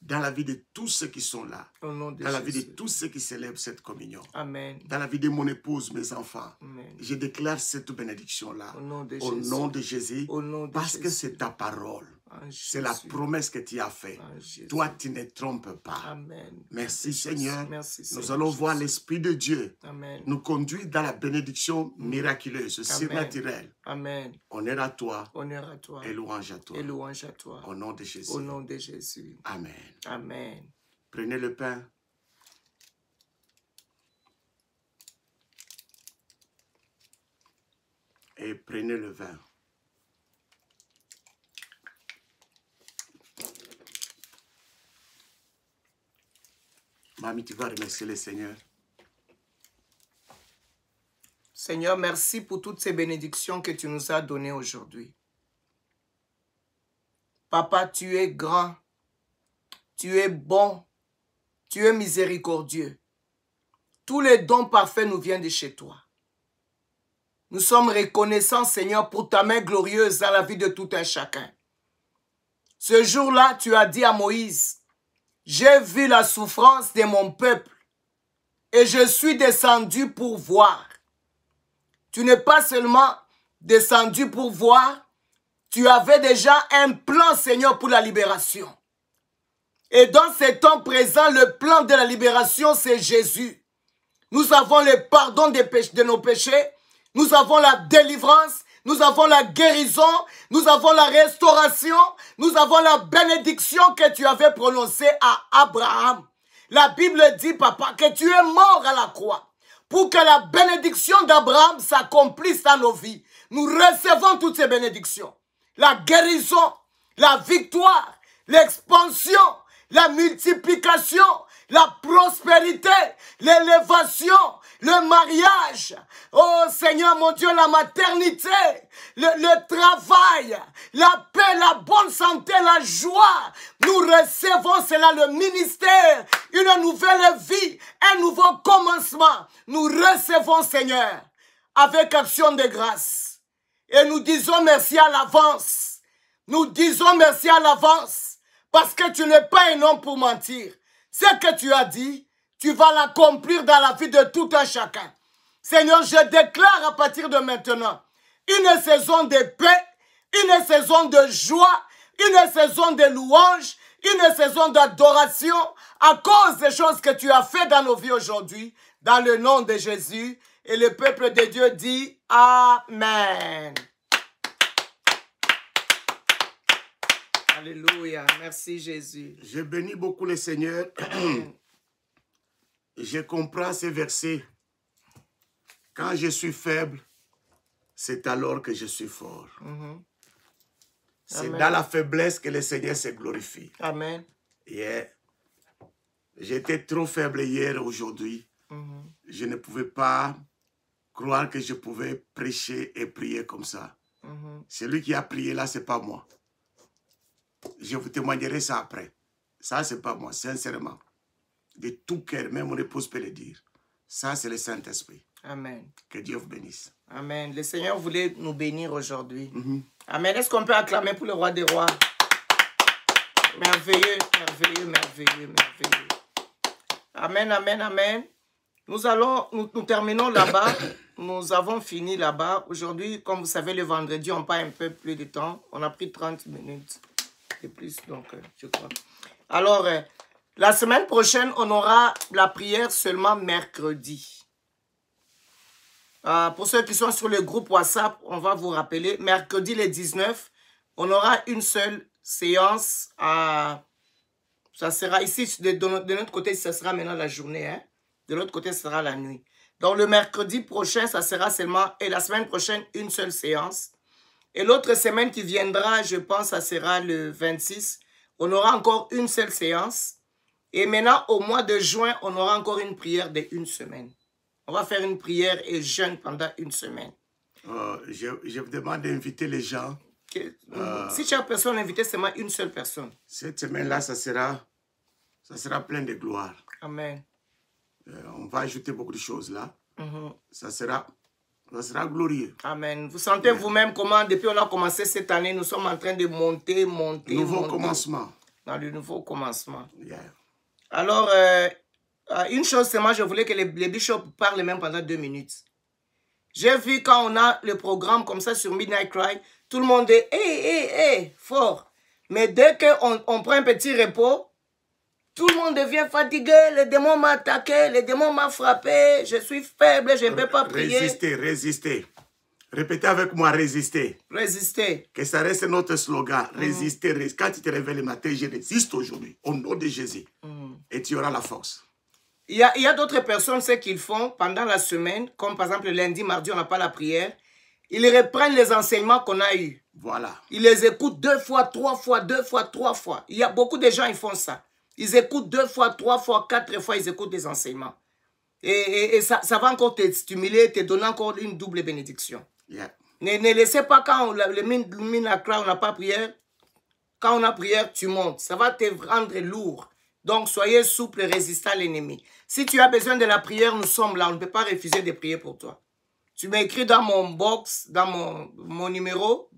dans la vie de tous ceux qui sont là, dans la vie de tous ceux qui célèbrent cette communion, Amen. dans la vie de mon épouse, mes enfants. Amen. Je déclare cette bénédiction-là Au nom de au Jésus. nom de Jésus, Au nom de parce Jésus. que c'est ta parole. C'est la promesse que tu as faite. Jésus. Toi, tu ne trompes pas. Amen. Merci Seigneur. Merci, Nous Seigneur allons voir Jésus. l'Esprit de Dieu Amen. nous conduire dans la bénédiction miraculeuse, surnaturelle. Amen. Honneur à toi Honneur à toi. et louange à toi. Et louange à toi. Au nom de Jésus. Au nom de Jésus. Amen. Amen. Prenez le pain. Et prenez le vin. Mamie, tu vas remercier le Seigneur. Seigneur, merci pour toutes ces bénédictions que tu nous as données aujourd'hui. Papa, tu es grand, tu es bon, tu es miséricordieux. Tous les dons parfaits nous viennent de chez toi. Nous sommes reconnaissants, Seigneur, pour ta main glorieuse dans la vie de tout un chacun. Ce jour-là, tu as dit à Moïse, j'ai vu la souffrance de mon peuple et je suis descendu pour voir. Tu n'es pas seulement descendu pour voir, tu avais déjà un plan, Seigneur, pour la libération. Et dans ces temps présents, le plan de la libération, c'est Jésus. Nous avons le pardon de nos péchés, nous avons la délivrance, nous avons la guérison, nous avons la restauration, nous avons la bénédiction que tu avais prononcée à Abraham. La Bible dit, papa, que tu es mort à la croix pour que la bénédiction d'Abraham s'accomplisse dans nos vies. Nous recevons toutes ces bénédictions. La guérison, la victoire, l'expansion, la multiplication, la prospérité, l'élévation, le mariage. Oh Seigneur mon Dieu, la maternité, le travail, la paix, la bonne santé, la joie. Nous recevons cela, le ministère, une nouvelle vie, un nouveau commencement. Nous recevons, Seigneur, avec action de grâce. Et nous disons merci à l'avance. Nous disons merci à l'avance. Parce que tu n'es pas un homme pour mentir. Ce que tu as dit, tu vas l'accomplir dans la vie de tout un chacun. Seigneur, je déclare à partir de maintenant une saison de paix, une saison de joie, une saison de louange, une saison d'adoration à cause des choses que tu as fait dans nos vies aujourd'hui, dans le nom de Jésus. Et le peuple de Dieu dit Amen. Alléluia. Merci Jésus. Je bénis beaucoup le Seigneur. Je comprends ces versets. Quand je suis faible, c'est alors que je suis fort. C'est dans la faiblesse que le Seigneur se glorifie. Amen. Yeah. J'étais trop faible hier, aujourd'hui. Je ne pouvais pas croire que je pouvais prêcher et prier comme ça. Celui qui a prié là, ce n'est pas moi. Je vous témoignerai ça après. Ça, ce n'est pas moi, sincèrement. De tout cœur, même mon épouse peut le dire. Ça, c'est le Saint-Esprit. Amen. Que Dieu vous bénisse. Amen. Le Seigneur voulait nous bénir aujourd'hui. Amen. Est-ce qu'on peut acclamer pour le roi des rois? Merveilleux, merveilleux, merveilleux, merveilleux. Amen, amen, amen. Nous terminons là-bas. Nous avons fini là-bas. Aujourd'hui, comme vous savez, le vendredi, on part un peu plus de temps. On a pris 30 minutes de plus, donc je crois. Alors, la semaine prochaine, on aura la prière seulement mercredi. Pour ceux qui sont sur le groupe WhatsApp, on va vous rappeler, mercredi le 19, on aura une seule séance. Ça sera ici, de notre côté, ça sera maintenant la journée. Hein? De l'autre côté, ce sera la nuit. Donc, le mercredi prochain, ça sera seulement, et la semaine prochaine, une seule séance. Et l'autre semaine qui viendra, je pense, ça sera le 26. On aura encore une seule séance. Et maintenant, au mois de juin, on aura encore une prière de 1 semaine. On va faire une prière et jeûne pendant 1 semaine. Je vous demande d'inviter les gens. Si chaque personne invitée, c'est seulement une seule personne. Cette semaine-là, ça sera plein de gloire. Amen. On va ajouter beaucoup de choses là. Ça sera glorieux. Amen. Vous sentez vous-même comment, depuis qu'on a commencé cette année, nous sommes en train de monter. Nouveau commencement. Dans le nouveau commencement. Yeah. Alors, une chose, c'est moi, je voulais que les bishops parlent même pendant 2 minutes. J'ai vu quand on a le programme comme ça sur Midnight Cry, tout le monde est hey, fort. Mais dès qu'on prend un petit repos, tout le monde devient fatigué, le démon m'a attaqué, le démon m'a frappé, je suis faible, je ne peux pas prier. Résister. Répétez avec moi, résister. Résister. Que ça reste notre slogan, résister. Quand tu te réveilles le matin, je résiste aujourd'hui, au nom de Jésus. Et tu auras la force. Il y a d'autres personnes, ce qu'ils font pendant la semaine, comme par exemple le lundi, mardi, on n'a pas la prière. Ils reprennent les enseignements qu'on a eus. Voilà. Ils les écoutent 2 fois, 3 fois, 2 fois, 3 fois. Il y a beaucoup de gens qui font ça. Ils écoutent 2 fois, 3 fois, 4 fois, ils écoutent des enseignements. Et ça va encore te stimuler, te donner encore une double bénédiction. Yeah. Ne laissez pas quand le minacra, on n'a pas prière. Quand on a prière, tu montes. Ça va te rendre lourd. Donc, soyez souple et résistant à l'ennemi. Si tu as besoin de la prière, nous sommes là. On ne peut pas refuser de prier pour toi. Tu m'écris dans mon box, dans mon numéro.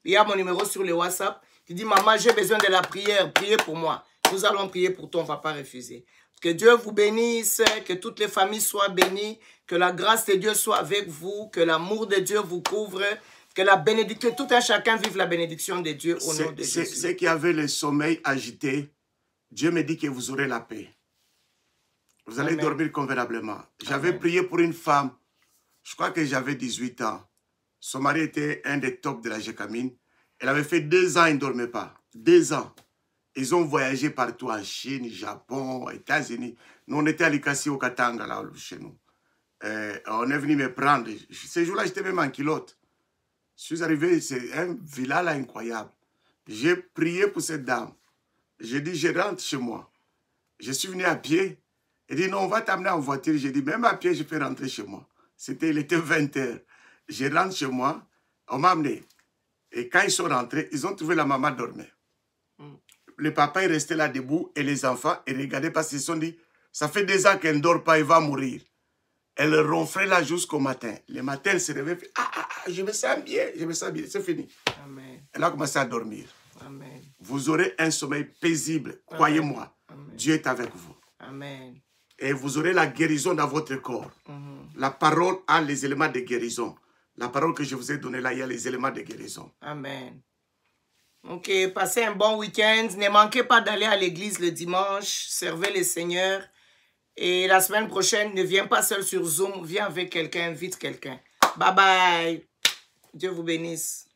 Il y a mon numéro sur le WhatsApp. Tu dis, maman, j'ai besoin de la prière. Priez pour moi. Nous allons prier pour toi. On ne va pas refuser. Que Dieu vous bénisse. Que toutes les familles soient bénies. Que la grâce de Dieu soit avec vous. Que l'amour de Dieu vous couvre. Que la bénédiction, que tout un chacun vive la bénédiction de Dieu au nom de Jésus. Ceux qui avaient le sommeil agité, Dieu me dit que vous aurez la paix. Vous allez dormir convenablement. J'avais prié pour une femme. Je crois que j'avais 18 ans. Son mari était un des tops de la Gécamine. Elle avait fait 2 ans, il ne dormait pas. 2 ans. Ils ont voyagé partout en Chine, Japon, États-Unis. Nous, on était à Likasi, au Katanga, là, chez nous. On est venu me prendre. Ce jour-là, j'étais même en culotte. Je suis arrivé, c'est un village là, incroyable. J'ai prié pour cette dame. J'ai dit, je rentre chez moi. Je suis venu à pied. Elle dit, non, on va t'amener en voiture. J'ai dit, même à pied, je peux rentrer chez moi. Il était 20 h. Je rentre chez moi. On m'a amené. Et quand ils sont rentrés, ils ont trouvé la maman dormir. Le papa est resté là debout et les enfants, ils regardaient parce qu'ils se sont dit, ça fait 2 ans qu'elle ne dort pas, elle va mourir. Elle ronflait là jusqu'au matin. Le matin, elle se réveille, je me sens bien, c'est fini. Amen. Elle a commencé à dormir. Amen. Vous aurez un sommeil paisible, croyez-moi. Dieu est avec vous. Amen. Et vous aurez la guérison dans votre corps. La parole a les éléments de guérison. La parole que je vous ai donnée là, il y a les éléments de guérison. Amen. Ok, passez un bon week-end. Ne manquez pas d'aller à l'église le dimanche. Servez le Seigneur. Et la semaine prochaine, ne viens pas seul sur Zoom. Viens avec quelqu'un, invite quelqu'un. Bye bye. Dieu vous bénisse.